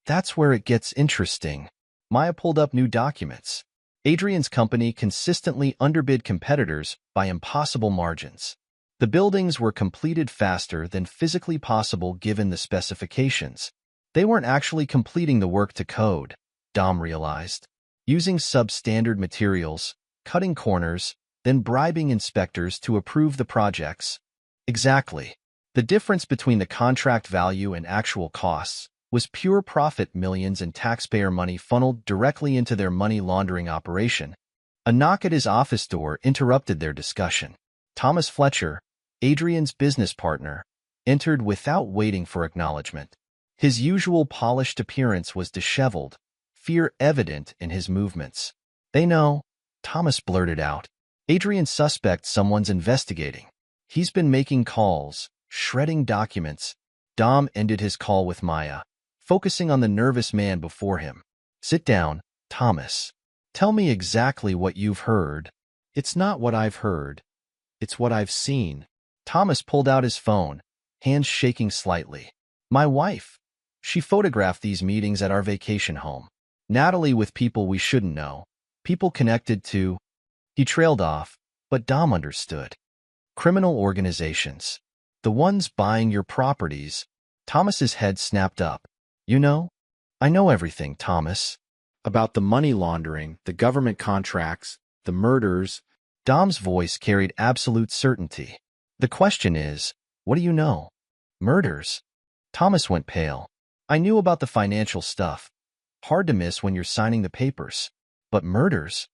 That's where it gets interesting. Maya pulled up new documents. Adrian's company consistently underbid competitors by impossible margins. The buildings were completed faster than physically possible given the specifications. They weren't actually completing the work to code, Dom realized. Using substandard materials, cutting corners, then bribing inspectors to approve the projects. Exactly. The difference between the contract value and actual costs was pure profit, millions in taxpayer money funneled directly into their money laundering operation. A knock at his office door interrupted their discussion. Thomas Fletcher, Adrian's business partner, entered without waiting for acknowledgement. His usual polished appearance was disheveled, fear evident in his movements. "They know," Thomas blurted out. "Adrian suspects someone's investigating. He's been making calls, shredding documents." Dom ended his call with Maya, focusing on the nervous man before him. "Sit down, Thomas. Tell me exactly what you've heard." "It's not what I've heard. It's what I've seen." Thomas pulled out his phone, hands shaking slightly. "My wife. She photographed these meetings at our vacation home. Natalie with people we shouldn't know. People connected to—" He trailed off, but Dom understood. "Criminal organizations. The ones buying your properties." Thomas's head snapped up. "You know? I know everything, Thomas. About the money laundering, the government contracts, the murders." Dom's voice carried absolute certainty. "The question is, what do you know?" "Murders?" Thomas went pale. "I knew about the financial stuff. Hard to miss when you're signing the papers. But murders?"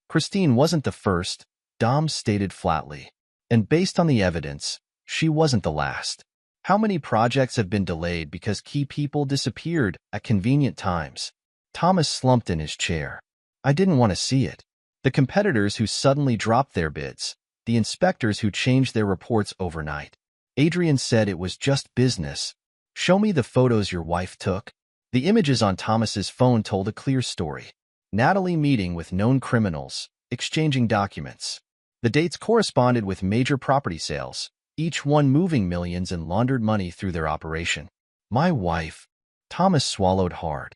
"Christine wasn't the first," Dom stated flatly. "And based on the evidence, she wasn't the last. How many projects have been delayed because key people disappeared at convenient times?" Thomas slumped in his chair. "I didn't want to see it. The competitors who suddenly dropped their bids, the inspectors who changed their reports overnight. Adrian said it was just business. Show me the photos your wife took." The images on Thomas's phone told a clear story. Natalie meeting with known criminals, exchanging documents. The dates corresponded with major property sales, each one moving millions in laundered money through their operation. "My wife." Thomas swallowed hard.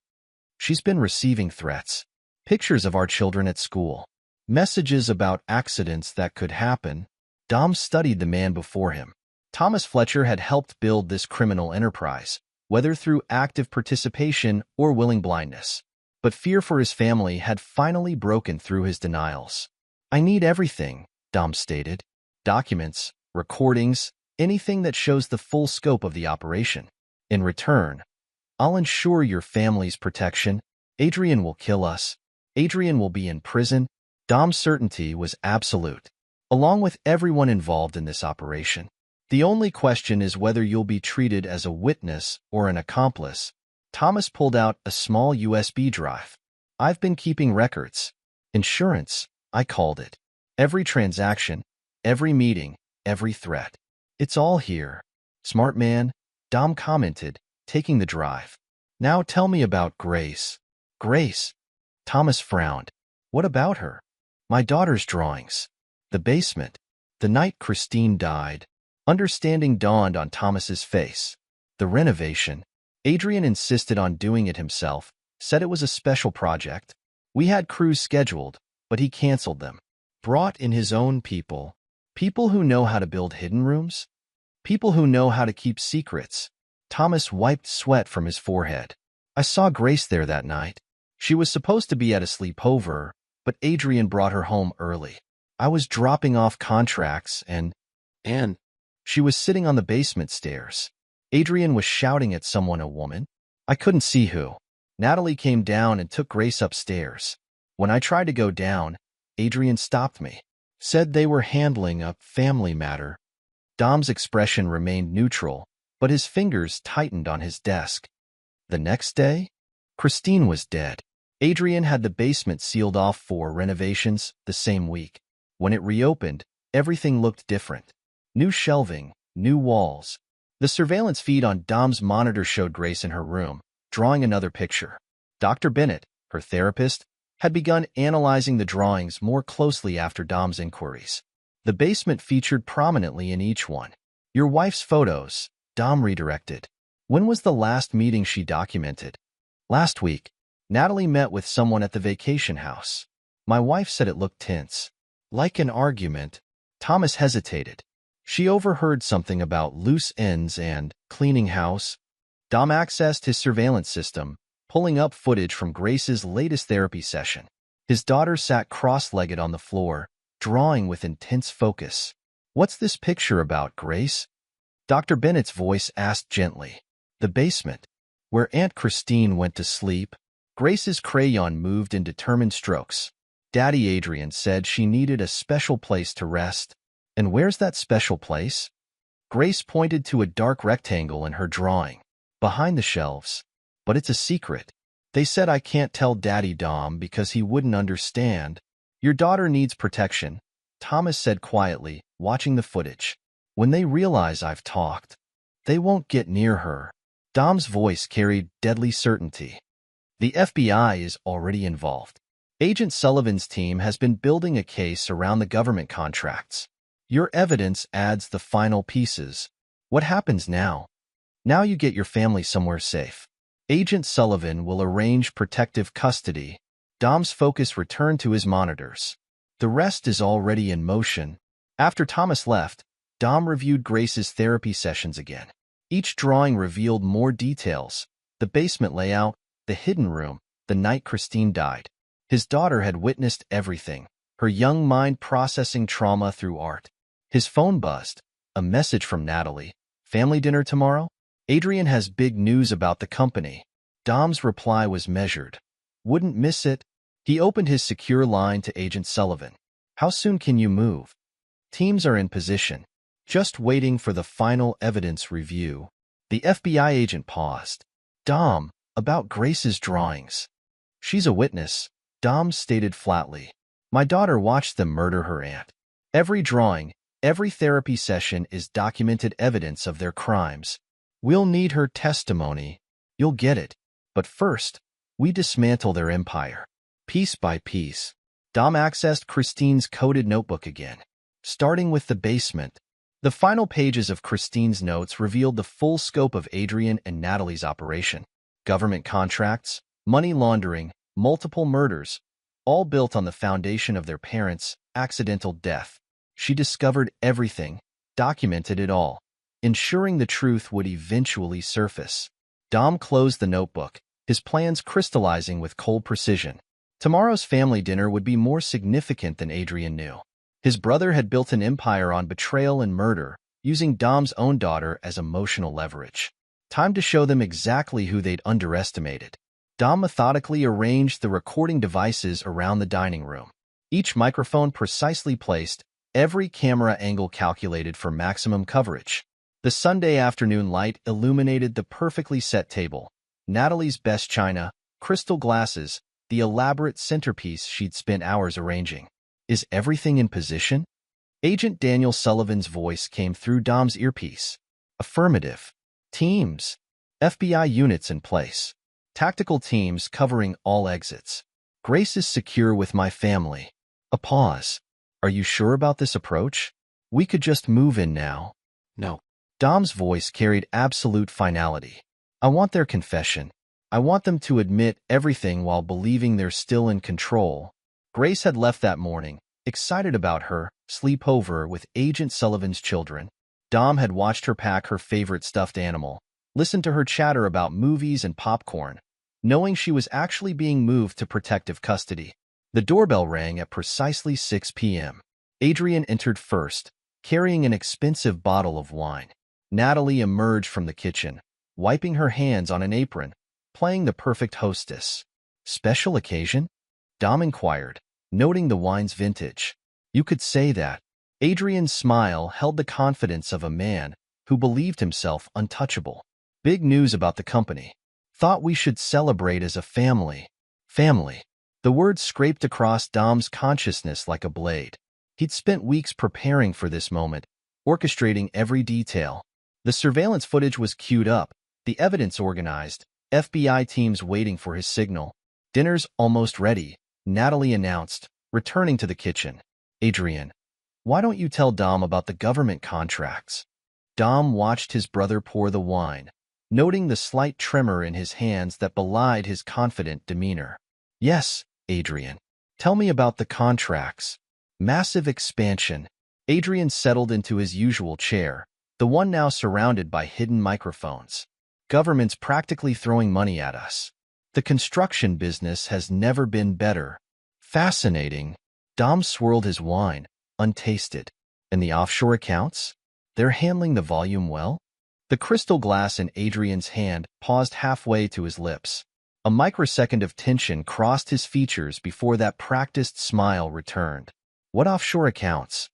"She's been receiving threats. Pictures of our children at school. Messages about accidents that could happen." Dom studied the man before him. Thomas Fletcher had helped build this criminal enterprise, whether through active participation or willing blindness. But fear for his family had finally broken through his denials. "I need everything," Dom stated. "Documents, recordings, anything that shows the full scope of the operation. In return, I'll ensure your family's protection. Adrian will kill us. Adrian will be in prison." Dom's certainty was absolute, along with everyone involved in this operation. "The only question is whether you'll be treated as a witness or an accomplice." Thomas pulled out a small USB drive. "I've been keeping records. Insurance, I called it. Every transaction, every meeting, every threat. It's all here." "Smart man," Dom commented, taking the drive. "Now tell me about Grace." "Grace?" Thomas frowned. "What about her?" "My daughter's drawings. The basement. The night Christine died." Understanding dawned on Thomas's face. "The renovation. Adrian insisted on doing it himself, said it was a special project. We had crews scheduled, but he canceled them. Brought in his own people. People who know how to build hidden rooms. People who know how to keep secrets." Thomas wiped sweat from his forehead. "I saw Grace there that night. She was supposed to be at a sleepover, but Adrian brought her home early. I was dropping off contracts and she was sitting on the basement stairs. Adrian was shouting at someone, a woman. I couldn't see who. Natalie came down and took Grace upstairs. When I tried to go down, Adrian stopped me. Said they were handling a family matter." Dom's expression remained neutral, but his fingers tightened on his desk. "The next day, Christine was dead. Adrian had the basement sealed off for renovations the same week. When it reopened, everything looked different. New shelving, new walls. The surveillance feed on Dom's monitor showed Grace in her room, drawing another picture. Dr. Bennett, her therapist, had begun analyzing the drawings more closely after Dom's inquiries. The basement featured prominently in each one. "Your wife's photos," Dom redirected. "When was the last meeting she documented?" "Last week. Natalie met with someone at the vacation house. My wife said it looked tense. Like an argument." Thomas hesitated. "She overheard something about loose ends and cleaning house." Dom accessed his surveillance system, pulling up footage from Grace's latest therapy session. His daughter sat cross-legged on the floor, drawing with intense focus. "What's this picture about, Grace?" Dr. Bennett's voice asked gently. The basement, where Aunt Christine went to sleep. Grace's crayon moved in determined strokes. Daddy Adrian said she needed a special place to rest. And where's that special place? Grace pointed to a dark rectangle in her drawing. Behind the shelves. But it's a secret. They said I can't tell Daddy Dom because he wouldn't understand. Your daughter needs protection, Thomas said quietly, watching the footage. When they realize I've talked, they won't get near her. Dom's voice carried deadly certainty. The FBI is already involved. Agent Sullivan's team has been building a case around the government contracts. Your evidence adds the final pieces. What happens now? Now you get your family somewhere safe. Agent Sullivan will arrange protective custody. Dom's focus returned to his monitors. The rest is already in motion. After Thomas left, Dom reviewed Grace's therapy sessions again. Each drawing revealed more details. The basement layout, the hidden room, the night Christine died. His daughter had witnessed everything, her young mind processing trauma through art. His phone buzzed. A message from Natalie. Family dinner tomorrow? Adrian has big news about the company. Dom's reply was measured. Wouldn't miss it. He opened his secure line to Agent Sullivan. How soon can you move? Teams are in position. Just waiting for the final evidence review. The FBI agent paused. Dom, about Grace's drawings. She's a witness, Dom stated flatly. My daughter watched them murder her aunt. Every drawing, every therapy session is documented evidence of their crimes. We'll need her testimony. You'll get it. But first, we dismantle their empire. Piece by piece. Dom accessed Christine's coded notebook again. Starting with the basement. The final pages of Christine's notes revealed the full scope of Adrian and Natalie's operation. Government contracts, money laundering, multiple murders, all built on the foundation of their parents' accidental death. She discovered everything, documented it all, ensuring the truth would eventually surface. Dom closed the notebook, his plans crystallizing with cold precision. Tomorrow's family dinner would be more significant than Adrian knew. His brother had built an empire on betrayal and murder, using Dom's own daughter as emotional leverage. Time to show them exactly who they'd underestimated. Dom methodically arranged the recording devices around the dining room. Each microphone precisely placed, every camera angle calculated for maximum coverage. The Sunday afternoon light illuminated the perfectly set table. Natalie's best china, crystal glasses, the elaborate centerpiece she'd spent hours arranging. Is everything in position? Agent Daniel Sullivan's voice came through Dom's earpiece. Affirmative. Teams. FBI units in place. Tactical teams covering all exits. Grace is secure with my family. A pause. Are you sure about this approach? We could just move in now. No. Dom's voice carried absolute finality. I want their confession. I want them to admit everything while believing they're still in control. Grace had left that morning, excited about her sleepover with Agent Sullivan's children. Dom had watched her pack her favorite stuffed animal, listened to her chatter about movies and popcorn, knowing she was actually being moved to protective custody. The doorbell rang at precisely 6 p.m. Adrian entered first, carrying an expensive bottle of wine. Natalie emerged from the kitchen, wiping her hands on an apron, playing the perfect hostess. Special occasion? Dom inquired, noting the wine's vintage. You could say that. Adrian's smile held the confidence of a man who believed himself untouchable. Big news about the company. Thought we should celebrate as a family. Family. The word scraped across Dom's consciousness like a blade. He'd spent weeks preparing for this moment, orchestrating every detail. The surveillance footage was queued up, the evidence organized, FBI teams waiting for his signal. Dinner's almost ready, Natalie announced, returning to the kitchen. Adrian, why don't you tell Dom about the government contracts? Dom watched his brother pour the wine, noting the slight tremor in his hands that belied his confident demeanor. Yes, Adrian. Tell me about the contracts. Massive expansion. Adrian settled into his usual chair, the one now surrounded by hidden microphones. Government's practically throwing money at us. The construction business has never been better. Fascinating. Dom swirled his wine, untasted. And the offshore accounts? They're handling the volume well? The crystal glass in Adrian's hand paused halfway to his lips. A microsecond of tension crossed his features before that practiced smile returned. What offshore accounts?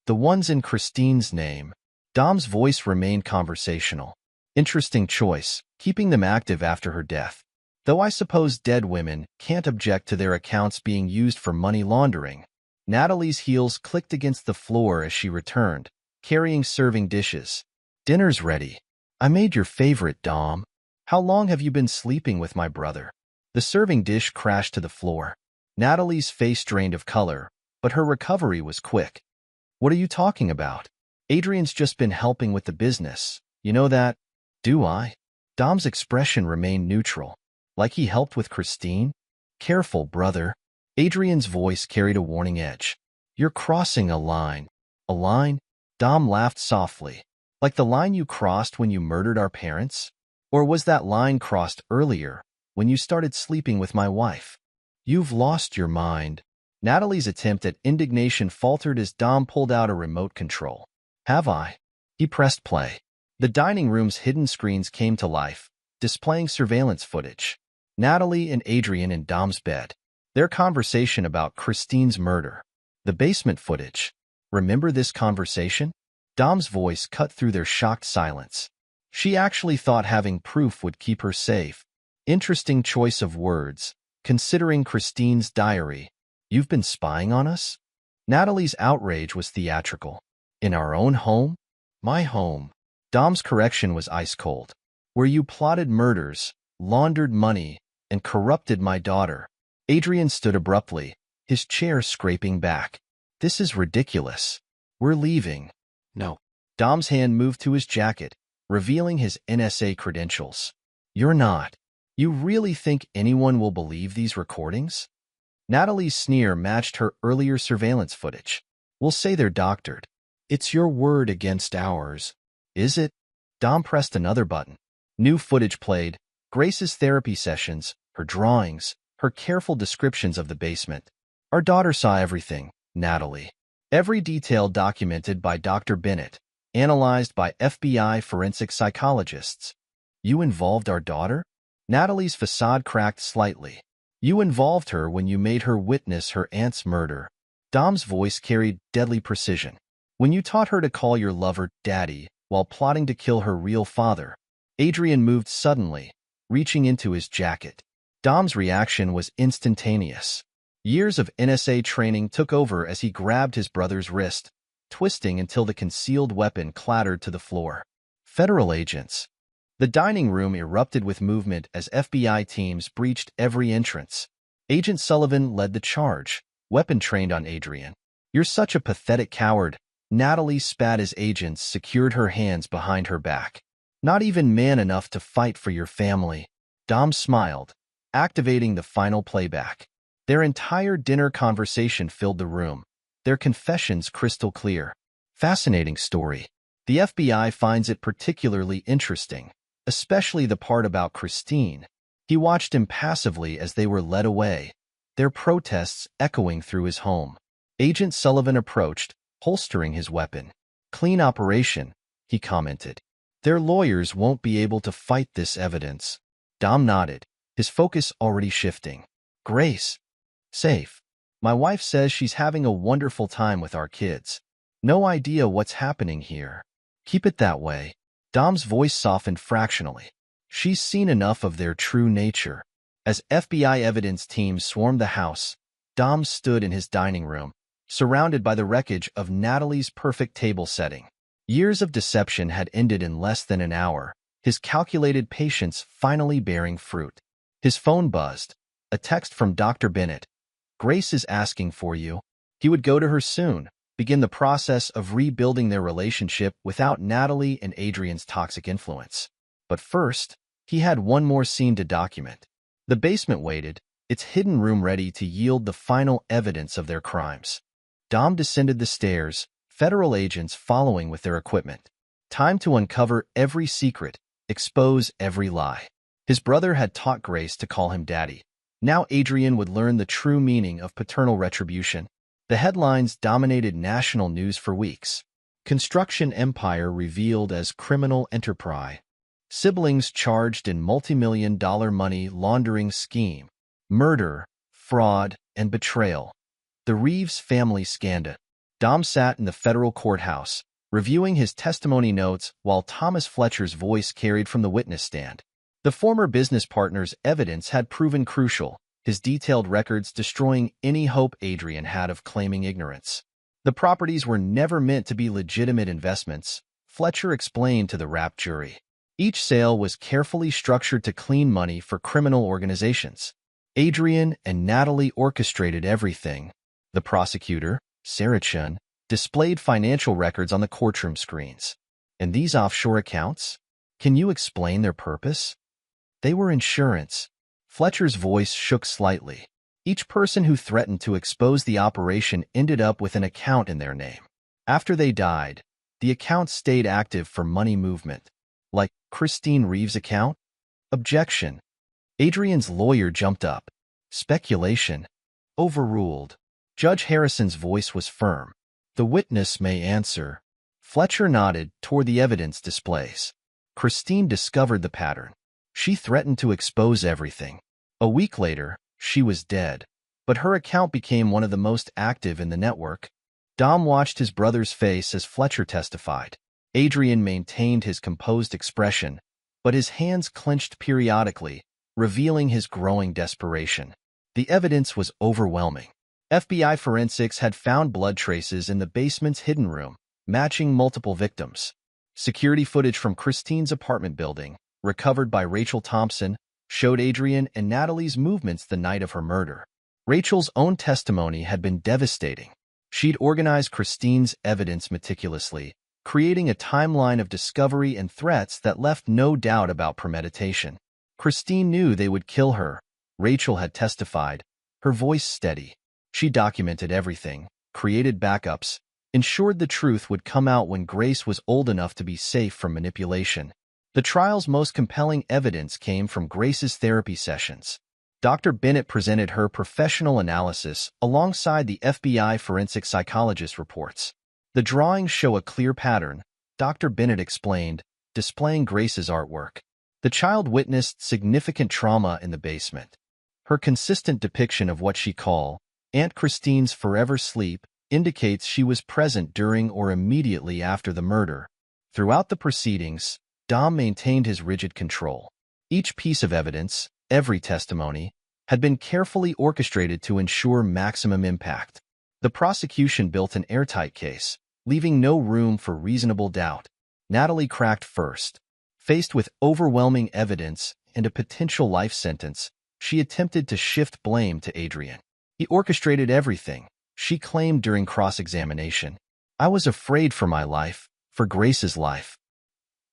The ones in Christine's name. Dom's voice remained conversational. Interesting choice, keeping them active after her death. Though I suppose dead women can't object to their accounts being used for money laundering. Natalie's heels clicked against the floor as she returned, carrying serving dishes. Dinner's ready. I made your favorite, Dom. How long have you been sleeping with my brother? The serving dish crashed to the floor. Natalie's face drained of color, but her recovery was quick. What are you talking about? Adrian's just been helping with the business. You know that? Do I? Dom's expression remained neutral. Like he helped with Christine? Careful, brother. Adrian's voice carried a warning edge. You're crossing a line. A line? Dom laughed softly. Like the line you crossed when you murdered our parents? Or was that line crossed earlier, when you started sleeping with my wife? You've lost your mind. Natalie's attempt at indignation faltered as Dom pulled out a remote control. Have I? He pressed play. The dining room's hidden screens came to life, displaying surveillance footage. Natalie and Adrian in Dom's bed. Their conversation about Christine's murder. The basement footage. Remember this conversation? Dom's voice cut through their shocked silence. She actually thought having proof would keep her safe. Interesting choice of words, considering Christine's diary. You've been spying on us? Natalie's outrage was theatrical. In our own home? My home. Dom's correction was ice cold. Where you plotted murders, laundered money, and corrupted my daughter. Adrian stood abruptly, his chair scraping back. This is ridiculous. We're leaving. No. Dom's hand moved to his jacket, revealing his NSA credentials. You're not. You really think anyone will believe these recordings? Natalie's sneer matched her earlier surveillance footage. We'll say they're doctored. It's your word against ours. Is it? Dom pressed another button. New footage played. Grace's therapy sessions, her drawings, her careful descriptions of the basement. Our daughter saw everything, Natalie. Every detail documented by Dr. Bennett, analyzed by FBI forensic psychologists. You involved our daughter? Natalie's facade cracked slightly. You involved her when you made her witness her aunt's murder. Dom's voice carried deadly precision. When you taught her to call your lover Daddy while plotting to kill her real father. Adrian moved suddenly, reaching into his jacket. Dom's reaction was instantaneous. Years of NSA training took over as he grabbed his brother's wrist, twisting until the concealed weapon clattered to the floor. Federal agents. The dining room erupted with movement as FBI teams breached every entrance. Agent Sullivan led the charge, weapon trained on Adrian. You're such a pathetic coward. Natalie spat as agents secured her hands behind her back. Not even man enough to fight for your family. Dom smiled, activating the final playback. Their entire dinner conversation filled the room, their confessions crystal clear. Fascinating story. The FBI finds it particularly interesting, especially the part about Christine. He watched impassively as they were led away, their protests echoing through his home. Agent Sullivan approached, holstering his weapon. Clean operation, he commented. Their lawyers won't be able to fight this evidence. Dom nodded, his focus already shifting. Grace. Safe. My wife says she's having a wonderful time with our kids. No idea what's happening here. Keep it that way. Dom's voice softened fractionally. She's seen enough of their true nature. As FBI evidence teams swarmed the house, Dom stood in his dining room, surrounded by the wreckage of Natalie's perfect table setting. Years of deception had ended in less than an hour, his calculated patience finally bearing fruit. His phone buzzed, a text from Dr. Bennett. Grace is asking for you. He would go to her soon, begin the process of rebuilding their relationship without Natalie and Adrian's toxic influence. But first, he had one more scene to document. The basement waited, its hidden room ready to yield the final evidence of their crimes. Dom descended the stairs, federal agents following with their equipment. Time to uncover every secret, expose every lie. His brother had taught Grace to call him Daddy. Now Adrian would learn the true meaning of paternal retribution. The headlines dominated national news for weeks. Construction empire revealed as criminal enterprise. Siblings charged in multi-million-dollar money laundering scheme. Murder, fraud, and betrayal. The Reeves family scandal. Dom sat in the federal courthouse, reviewing his testimony notes while Thomas Fletcher's voice carried from the witness stand. The former business partner's evidence had proven crucial, his detailed records destroying any hope Adrian had of claiming ignorance. The properties were never meant to be legitimate investments, Fletcher explained to the rapt jury. Each sale was carefully structured to clean money for criminal organizations. Adrian and Natalie orchestrated everything. The prosecutor, Sarah Chun, displayed financial records on the courtroom screens. And these offshore accounts? Can you explain their purpose? They were insurance. Fletcher's voice shook slightly. Each person who threatened to expose the operation ended up with an account in their name. After they died, the accounts stayed active for money movement. Like Christine Reeves' account? Objection. Adrian's lawyer jumped up. Speculation. Overruled. Judge Harrison's voice was firm. The witness may answer. Fletcher nodded toward the evidence displays. Christine discovered the pattern. She threatened to expose everything. A week later, she was dead, but her account became one of the most active in the network. Dom watched his brother's face as Fletcher testified. Adrian maintained his composed expression, but his hands clenched periodically, revealing his growing desperation. The evidence was overwhelming. FBI forensics had found blood traces in the basement's hidden room, matching multiple victims. Security footage from Christine's apartment building, recovered by Rachel Thompson, showed Adrian and Natalie's movements the night of her murder. Rachel's own testimony had been devastating. She'd organized Christine's evidence meticulously, creating a timeline of discovery and threats that left no doubt about premeditation. Christine knew they would kill her. Rachel had testified, her voice steady. She documented everything, created backups, ensured the truth would come out when Grace was old enough to be safe from manipulation. The trial's most compelling evidence came from Grace's therapy sessions. Dr. Bennett presented her professional analysis alongside the FBI forensic psychologist reports. The drawings show a clear pattern, Dr. Bennett explained, displaying Grace's artwork. The child witnessed significant trauma in the basement. Her consistent depiction of what she called Aunt Christine's forever sleep indicates she was present during or immediately after the murder. Throughout the proceedings, Dom maintained his rigid control. Each piece of evidence, every testimony, had been carefully orchestrated to ensure maximum impact. The prosecution built an airtight case, leaving no room for reasonable doubt. Natalie cracked first. Faced with overwhelming evidence and a potential life sentence, she attempted to shift blame to Adrian. He orchestrated everything, she claimed during cross-examination. I was afraid for my life, for Grace's life.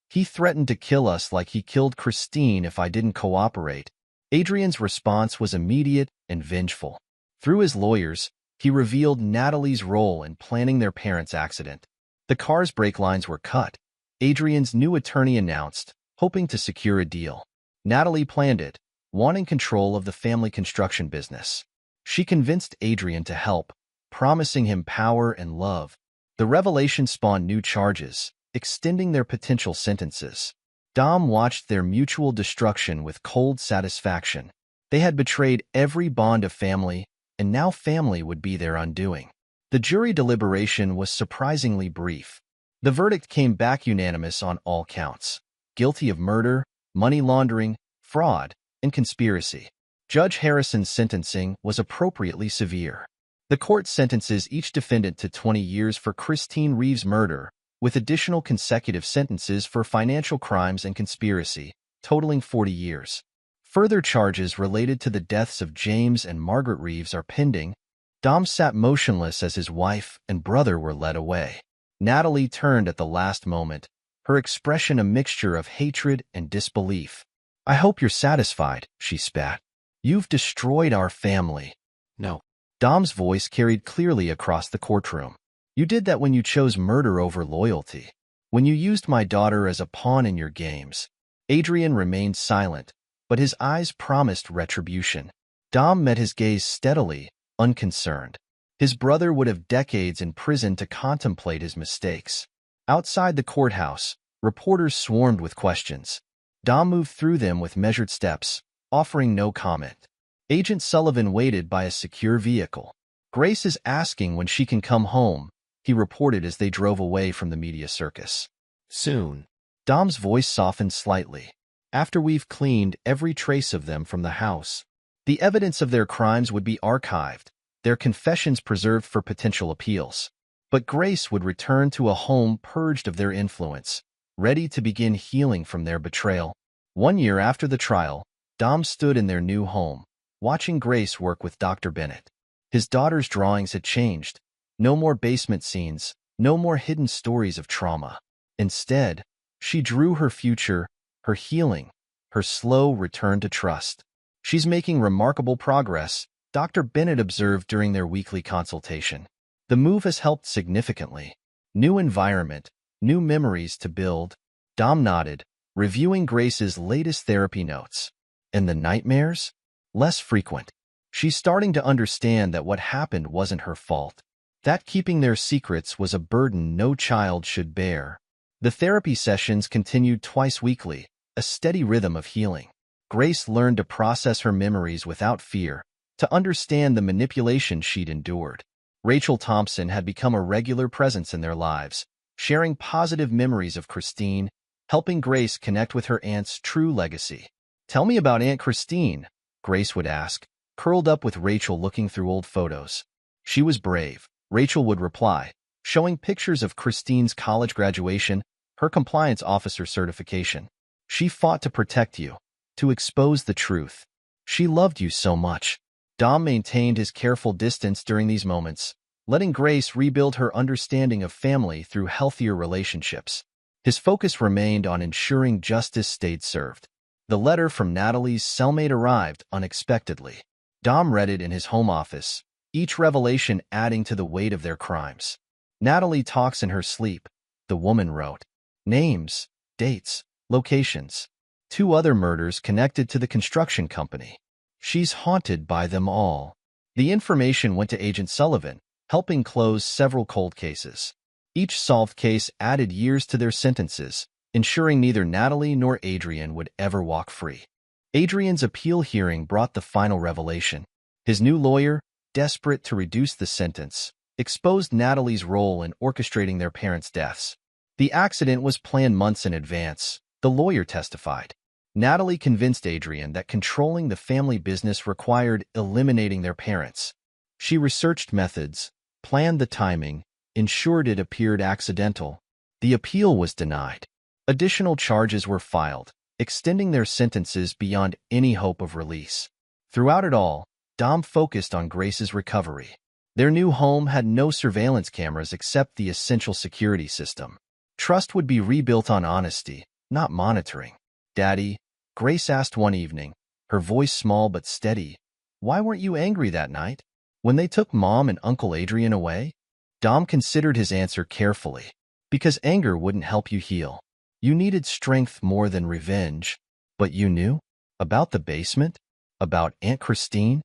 He threatened to kill us like he killed Christine if I didn't cooperate. Adrian's response was immediate and vengeful. Through his lawyers, he revealed Natalie's role in planning their parents' accident. The car's brake lines were cut. Adrian's new attorney announced, hoping to secure a deal. Natalie planned it, wanting control of the family construction business. She convinced Adrian to help, promising him power and love. The revelation spawned new charges, extending their potential sentences. Dom watched their mutual destruction with cold satisfaction. They had betrayed every bond of family, and now family would be their undoing. The jury deliberation was surprisingly brief. The verdict came back unanimous on all counts: guilty of murder, money laundering, fraud, and conspiracy. Judge Harrison's sentencing was appropriately severe. The court sentences each defendant to 20 years for Christine Reeves' murder, with additional consecutive sentences for financial crimes and conspiracy, totaling 40 years. Further charges related to the deaths of James and Margaret Reeves are pending. Dom sat motionless as his wife and brother were led away. Natalie turned at the last moment, her expression a mixture of hatred and disbelief. I hope you're satisfied, she spat. You've destroyed our family. No. Dom's voice carried clearly across the courtroom. You did that when you chose murder over loyalty. When you used my daughter as a pawn in your games. Adrian remained silent, but his eyes promised retribution. Dom met his gaze steadily, unconcerned. His brother would have decades in prison to contemplate his mistakes. Outside the courthouse, reporters swarmed with questions. Dom moved through them with measured steps, offering no comment. Agent Sullivan waited by a secure vehicle. "Grace is asking when she can come home," he reported as they drove away from the media circus. "Soon." Dom's voice softened slightly. "After we've cleaned every trace of them from the house. The evidence of their crimes would be archived, their confessions preserved for potential appeals. But Grace would return to a home purged of their influence, ready to begin healing from their betrayal." 1 year after the trial, Dom stood in their new home, watching Grace work with Dr. Bennett. His daughter's drawings had changed. No more basement scenes, no more hidden stories of trauma. Instead, she drew her future, her healing, her slow return to trust. "She's making remarkable progress," Dr. Bennett observed during their weekly consultation. "The move has helped significantly. New environment, new memories to build." Dom nodded, reviewing Grace's latest therapy notes. "And the nightmares? Less frequent. She's starting to understand that what happened wasn't her fault. That keeping their secrets was a burden no child should bear." The therapy sessions continued twice weekly, a steady rhythm of healing. Grace learned to process her memories without fear, to understand the manipulation she'd endured. Rachel Thompson had become a regular presence in their lives, sharing positive memories of Christine, helping Grace connect with her aunt's true legacy. "Tell me about Aunt Christine," Grace would ask, curled up with Rachel looking through old photos. "She was brave," Rachel would reply, showing pictures of Christine's college graduation, her compliance officer certification. "She fought to protect you, to expose the truth. She loved you so much." Dom maintained his careful distance during these moments, letting Grace rebuild her understanding of family through healthier relationships. His focus remained on ensuring justice stayed served. The letter from Natalie's cellmate arrived unexpectedly. Dom read it in his home office, each revelation adding to the weight of their crimes. "Natalie talks in her sleep," the woman wrote. "Names, dates, locations. 2 other murders connected to the construction company. She's haunted by them all." The information went to Agent Sullivan, helping close several cold cases. Each solved case added years to their sentences, ensuring neither Natalie nor Adrian would ever walk free. Adrian's appeal hearing brought the final revelation. His new lawyer, desperate to reduce the sentence, exposed Natalie's role in orchestrating their parents' deaths. "The accident was planned months in advance," the lawyer testified. Natalie convinced Adrian that controlling the family business required eliminating their parents. She researched methods, planned the timing, ensured it appeared accidental. The appeal was denied. Additional charges were filed, extending their sentences beyond any hope of release. Throughout it all, Dom focused on Grace's recovery. Their new home had no surveillance cameras except the essential security system. Trust would be rebuilt on honesty, not monitoring. "Daddy," Grace asked one evening, her voice small but steady, "why weren't you angry that night? When they took Mom and Uncle Adrian away?" Dom considered his answer carefully. "Because anger wouldn't help you heal. You needed strength more than revenge. But you knew? About the basement? About Aunt Christine?"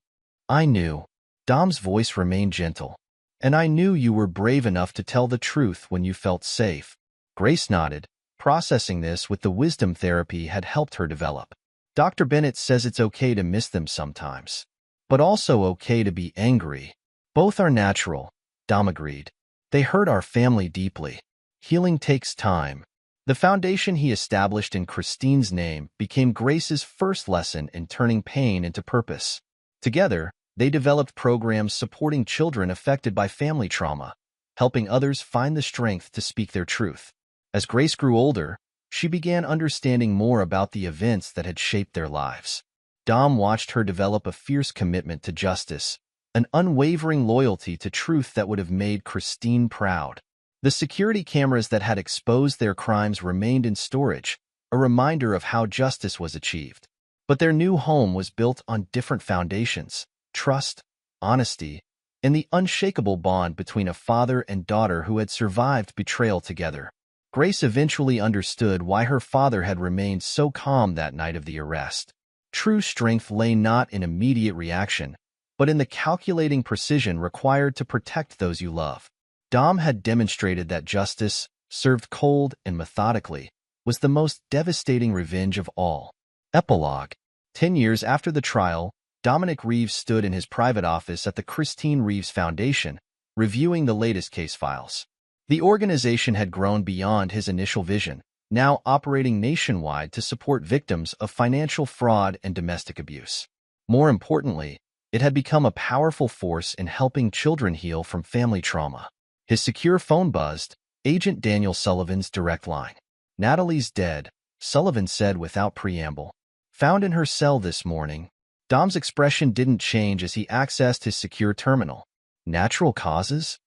"I knew." Dom's voice remained gentle. "And I knew you were brave enough to tell the truth when you felt safe." Grace nodded, processing this with the wisdom therapy had helped her develop. "Dr. Bennett says it's okay to miss them sometimes, but also okay to be angry. Both are natural," Dom agreed. "They hurt our family deeply. Healing takes time." The foundation he established in Christine's name became Grace's first lesson in turning pain into purpose. Together, they developed programs supporting children affected by family trauma, helping others find the strength to speak their truth. As Grace grew older, she began understanding more about the events that had shaped their lives. Dom watched her develop a fierce commitment to justice, an unwavering loyalty to truth that would have made Christine proud. The security cameras that had exposed their crimes remained in storage, a reminder of how justice was achieved. But their new home was built on different foundations: trust, honesty, and the unshakable bond between a father and daughter who had survived betrayal together. Grace eventually understood why her father had remained so calm that night of the arrest. True strength lay not in immediate reaction, but in the calculating precision required to protect those you love. Dom had demonstrated that justice, served cold and methodically, was the most devastating revenge of all. Epilogue. 10 years after the trial, Dominic Reeves stood in his private office at the Christine Reeves Foundation, reviewing the latest case files. The organization had grown beyond his initial vision, now operating nationwide to support victims of financial fraud and domestic abuse. More importantly, it had become a powerful force in helping children heal from family trauma. His secure phone buzzed, Agent Daniel Sullivan's direct line. "Natalie's dead," Sullivan said without preamble. "Found in her cell this morning." Dom's expression didn't change as he accessed his secure terminal. "Natural causes?"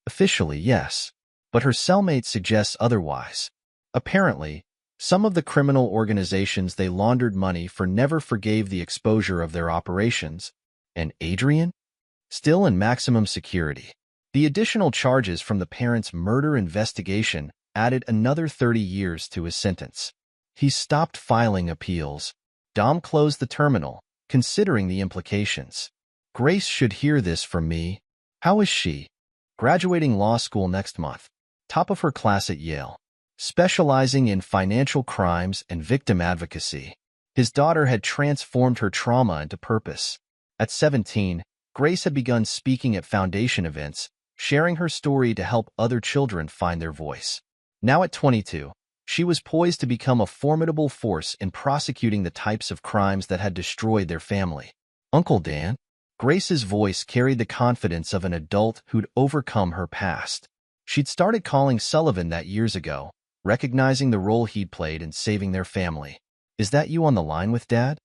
"Officially, yes. But her cellmate suggests otherwise. Apparently, some of the criminal organizations they laundered money for never forgave the exposure of their operations. And Adrian? Still in maximum security. The additional charges from the parents' murder investigation added another 30 years to his sentence. He stopped filing appeals. Dom closed the terminal, considering the implications. "Grace should hear this from me. How is she?" "Graduating law school next month. Top of her class at Yale. Specializing in financial crimes and victim advocacy." His daughter had transformed her trauma into purpose. At 17, Grace had begun speaking at foundation events, sharing her story to help other children find their voice. Now at 22, she was poised to become a formidable force in prosecuting the types of crimes that had destroyed their family. "Uncle Dan?" Grace's voice carried the confidence of an adult who'd overcome her past. She'd started calling Sullivan that years ago, recognizing the role he'd played in saving their family. "Is that you on the line with Dad?"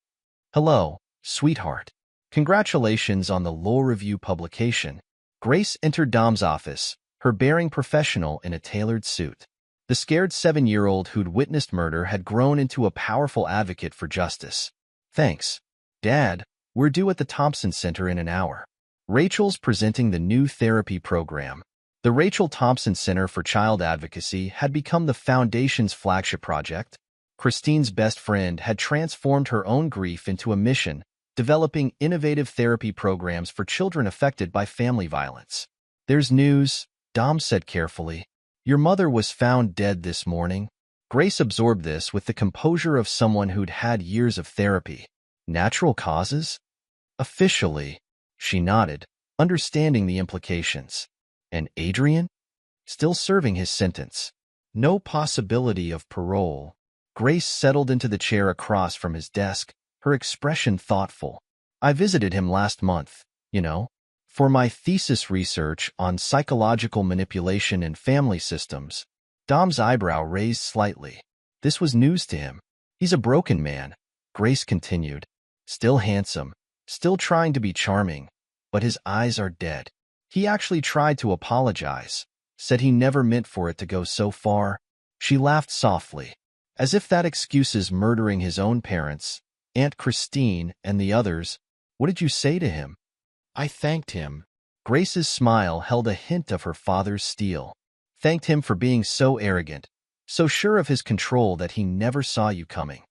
"Hello, sweetheart. Congratulations on the Law Review publication." Grace entered Dom's office, her bearing professional in a tailored suit. The scared 7-year-old who'd witnessed murder had grown into a powerful advocate for justice. "Thanks. Dad, we're due at the Thompson Center in an hour. Rachel's presenting the new therapy program." The Rachel Thompson Center for Child Advocacy had become the Foundation's flagship project. Christine's best friend had transformed her own grief into a mission, developing innovative therapy programs for children affected by family violence. "There's news," Dom said carefully. "Your mother was found dead this morning." Grace absorbed this with the composure of someone who'd had years of therapy. "Natural causes?" "Officially." She nodded, understanding the implications. "And Adrian?" "Still serving his sentence. No possibility of parole." Grace settled into the chair across from his desk, her expression thoughtful. "I visited him last month, for my thesis research on psychological manipulation in family systems." Dom's eyebrow raised slightly. This was news to him. "He's a broken man," Grace continued. "Still handsome, still trying to be charming, but his eyes are dead. He actually tried to apologize, said he never meant for it to go so far." She laughed softly, as if that excuses murdering his own parents, Aunt Christine, and the others. "What did you say to him?" "I thanked him." Grace's smile held a hint of her father's steel. "Thanked him for being so arrogant, so sure of his control that he never saw you coming.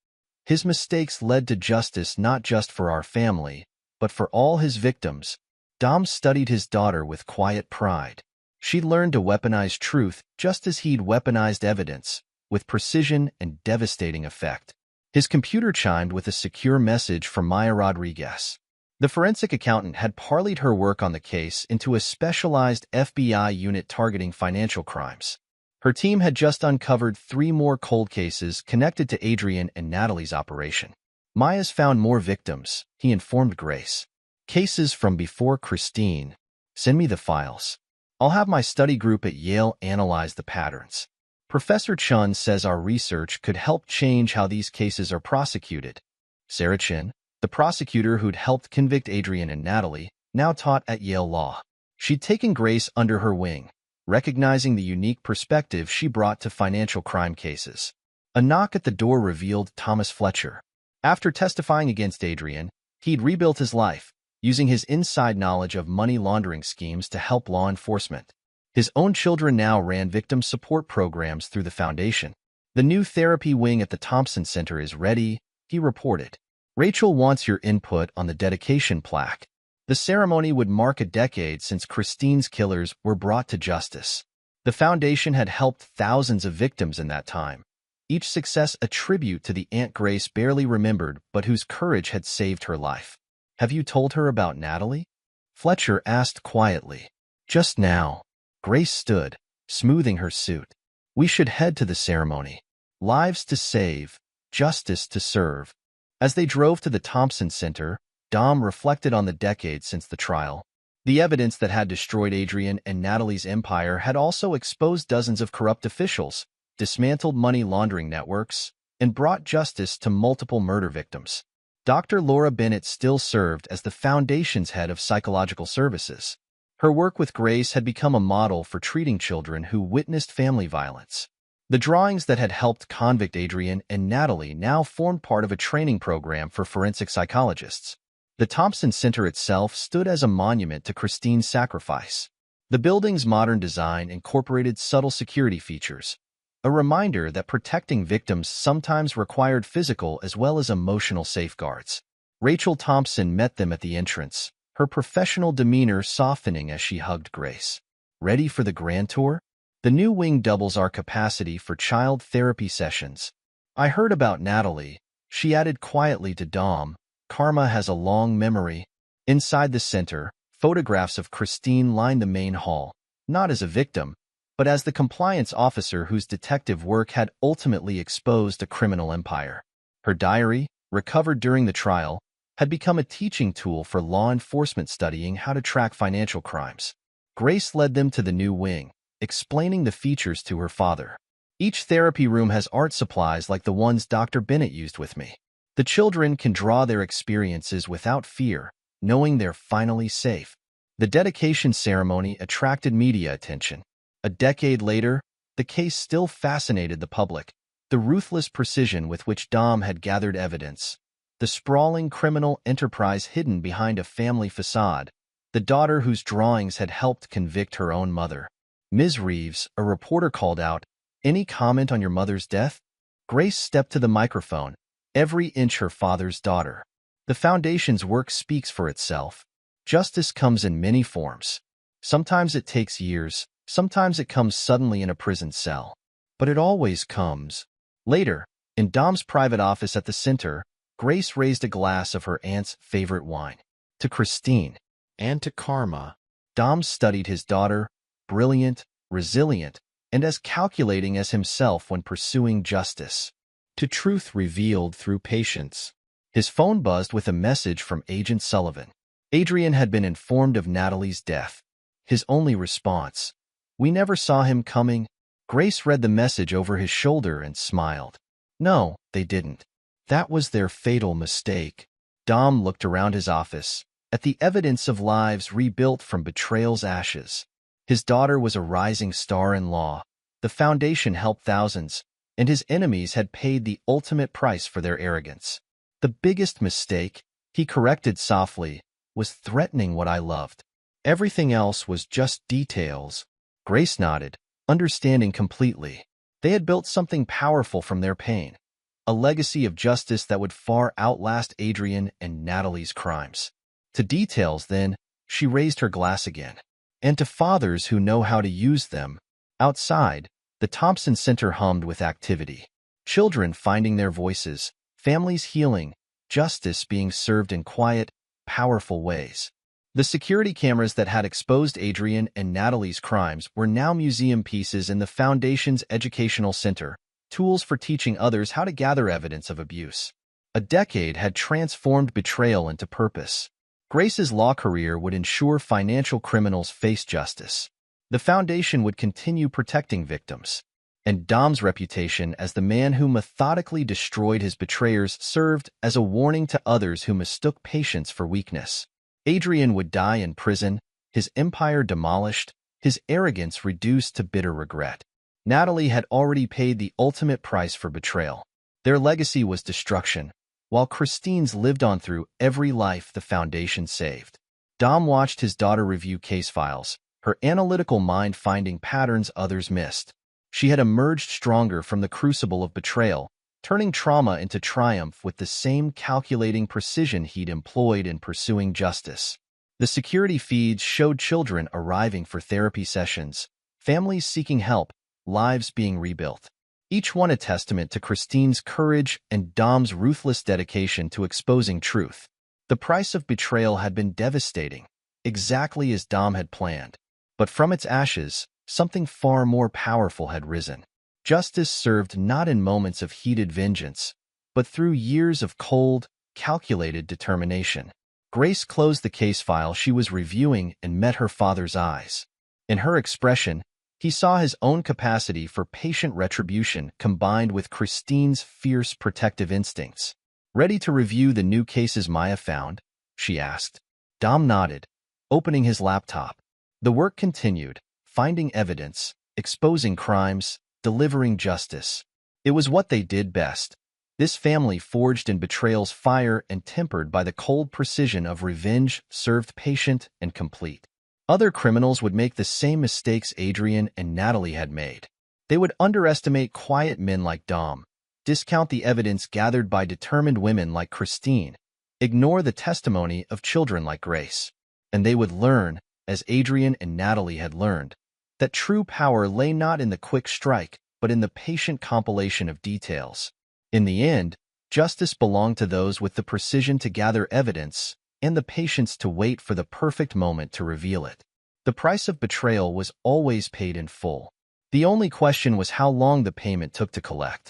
His mistakes led to justice not just for our family, but for all his victims." Dom studied his daughter with quiet pride. She'd learned to weaponize truth just as he'd weaponized evidence, with precision and devastating effect. His computer chimed with a secure message from Maya Rodriguez. The forensic accountant had parlayed her work on the case into a specialized FBI unit targeting financial crimes. Her team had just uncovered 3 more cold cases connected to Adrian and Natalie's operation. "Maya's found more victims," he informed Grace. "Cases from before Christine. Send me the files. I'll have my study group at Yale analyze the patterns. Professor Chun says our research could help change how these cases are prosecuted." Sarah Chin, the prosecutor who'd helped convict Adrian and Natalie, now taught at Yale Law. She'd taken Grace under her wing, recognizing the unique perspective she brought to financial crime cases. A knock at the door revealed Thomas Fletcher. After testifying against Adrian, he'd rebuilt his life, using his inside knowledge of money laundering schemes to help law enforcement. His own children now ran victim support programs through the foundation. "The new therapy wing at the Thompson Center is ready," he reported. "Rachel wants your input on the dedication plaque." The ceremony would mark a decade since Christine's killers were brought to justice. The foundation had helped thousands of victims in that time, each success a tribute to the Aunt Grace barely remembered but whose courage had saved her life. "Have you told her about Natalie?" Fletcher asked quietly. "Just now." Grace stood, smoothing her suit. "We should head to the ceremony. Lives to save, justice to serve." As they drove to the Thompson Center, Dom reflected on the decades since the trial. The evidence that had destroyed Adrian and Natalie's empire had also exposed dozens of corrupt officials, dismantled money laundering networks, and brought justice to multiple murder victims. Dr. Laura Bennett still served as the Foundation's head of psychological services. Her work with Grace had become a model for treating children who witnessed family violence. The drawings that had helped convict Adrian and Natalie now formed part of a training program for forensic psychologists. The Thompson Center itself stood as a monument to Christine's sacrifice. The building's modern design incorporated subtle security features, a reminder that protecting victims sometimes required physical as well as emotional safeguards. Rachel Thompson met them at the entrance, her professional demeanor softening as she hugged Grace. "Ready for the grand tour? The new wing doubles our capacity for child therapy sessions." "I heard about Natalie," she added quietly to Dom. "Karma has a long memory." Inside the center, photographs of Christine lined the main hall, not as a victim, but as the compliance officer whose detective work had ultimately exposed a criminal empire. Her diary, recovered during the trial, had become a teaching tool for law enforcement studying how to track financial crimes. Grace led them to the new wing, explaining the features to her father. "Each therapy room has art supplies like the ones Dr. Bennett used with me. The children can draw their experiences without fear, knowing they're finally safe." The dedication ceremony attracted media attention. A decade later, the case still fascinated the public. The ruthless precision with which Dom had gathered evidence, the sprawling criminal enterprise hidden behind a family facade, the daughter whose drawings had helped convict her own mother. "Ms. Reeves," a reporter called out, "any comment on your mother's death?" Grace stepped to the microphone, every inch her father's daughter. "The Foundation's work speaks for itself. Justice comes in many forms. Sometimes it takes years, sometimes it comes suddenly in a prison cell. But it always comes." Later, in Dom's private office at the center, Grace raised a glass of her aunt's favorite wine. "To Christine, and to Karma." Dom studied his daughter, brilliant, resilient, and as calculating as himself when pursuing justice. "To truth revealed through patience." His phone buzzed with a message from Agent Sullivan. Adrian had been informed of Natalie's death. His only response, "We never saw him coming." Grace read the message over his shoulder and smiled. "No, they didn't. That was their fatal mistake." Dom looked around his office, at the evidence of lives rebuilt from betrayal's ashes. His daughter was a rising star in law. The Foundation helped thousands, and his enemies had paid the ultimate price for their arrogance. "The biggest mistake," he corrected softly, "was threatening what I loved. Everything else was just details." Grace nodded, understanding completely. They had built something powerful from their pain, a legacy of justice that would far outlast Adrian and Natalie's crimes. "To details, then," she raised her glass again. "And to fathers who know how to use them." Outside, the Thompson Center hummed with activity. Children finding their voices, families healing, justice being served in quiet, powerful ways. The security cameras that had exposed Adrian and Natalie's crimes were now museum pieces in the Foundation's educational center, tools for teaching others how to gather evidence of abuse. A decade had transformed betrayal into purpose. Grace's law career would ensure financial criminals face justice. The Foundation would continue protecting victims. And Dom's reputation as the man who methodically destroyed his betrayers served as a warning to others who mistook patience for weakness. Adrian would die in prison, his empire demolished, his arrogance reduced to bitter regret. Natalie had already paid the ultimate price for betrayal. Their legacy was destruction, while Christine's lived on through every life the Foundation saved. Dom watched his daughter review case files, her analytical mind finding patterns others missed. She had emerged stronger from the crucible of betrayal, turning trauma into triumph with the same calculating precision he'd employed in pursuing justice. The security feeds showed children arriving for therapy sessions, families seeking help, lives being rebuilt. Each one a testament to Christine's courage and Dom's ruthless dedication to exposing truth. The price of betrayal had been devastating, exactly as Dom had planned. But from its ashes, something far more powerful had risen. Justice served not in moments of heated vengeance, but through years of cold, calculated determination. Grace closed the case file she was reviewing and met her father's eyes. In her expression, he saw his own capacity for patient retribution combined with Christine's fierce protective instincts. "Ready to review the new cases Maya found?" she asked. Dom nodded, opening his laptop. The work continued, finding evidence, exposing crimes, delivering justice. It was what they did best. This family, forged in betrayal's fire and tempered by the cold precision of revenge, served patient and complete. Other criminals would make the same mistakes Adrian and Natalie had made. They would underestimate quiet men like Dom, discount the evidence gathered by determined women like Christine, ignore the testimony of children like Grace. And they would learn, as Adrian and Natalie had learned, that true power lay not in the quick strike, but in the patient compilation of details. In the end, justice belonged to those with the precision to gather evidence and the patience to wait for the perfect moment to reveal it. The price of betrayal was always paid in full. The only question was how long the payment took to collect.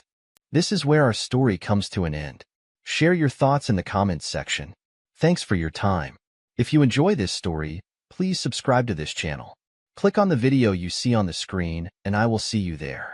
This is where our story comes to an end. Share your thoughts in the comments section. Thanks for your time. If you enjoy this story, please subscribe to this channel. Click on the video you see on the screen, and I will see you there.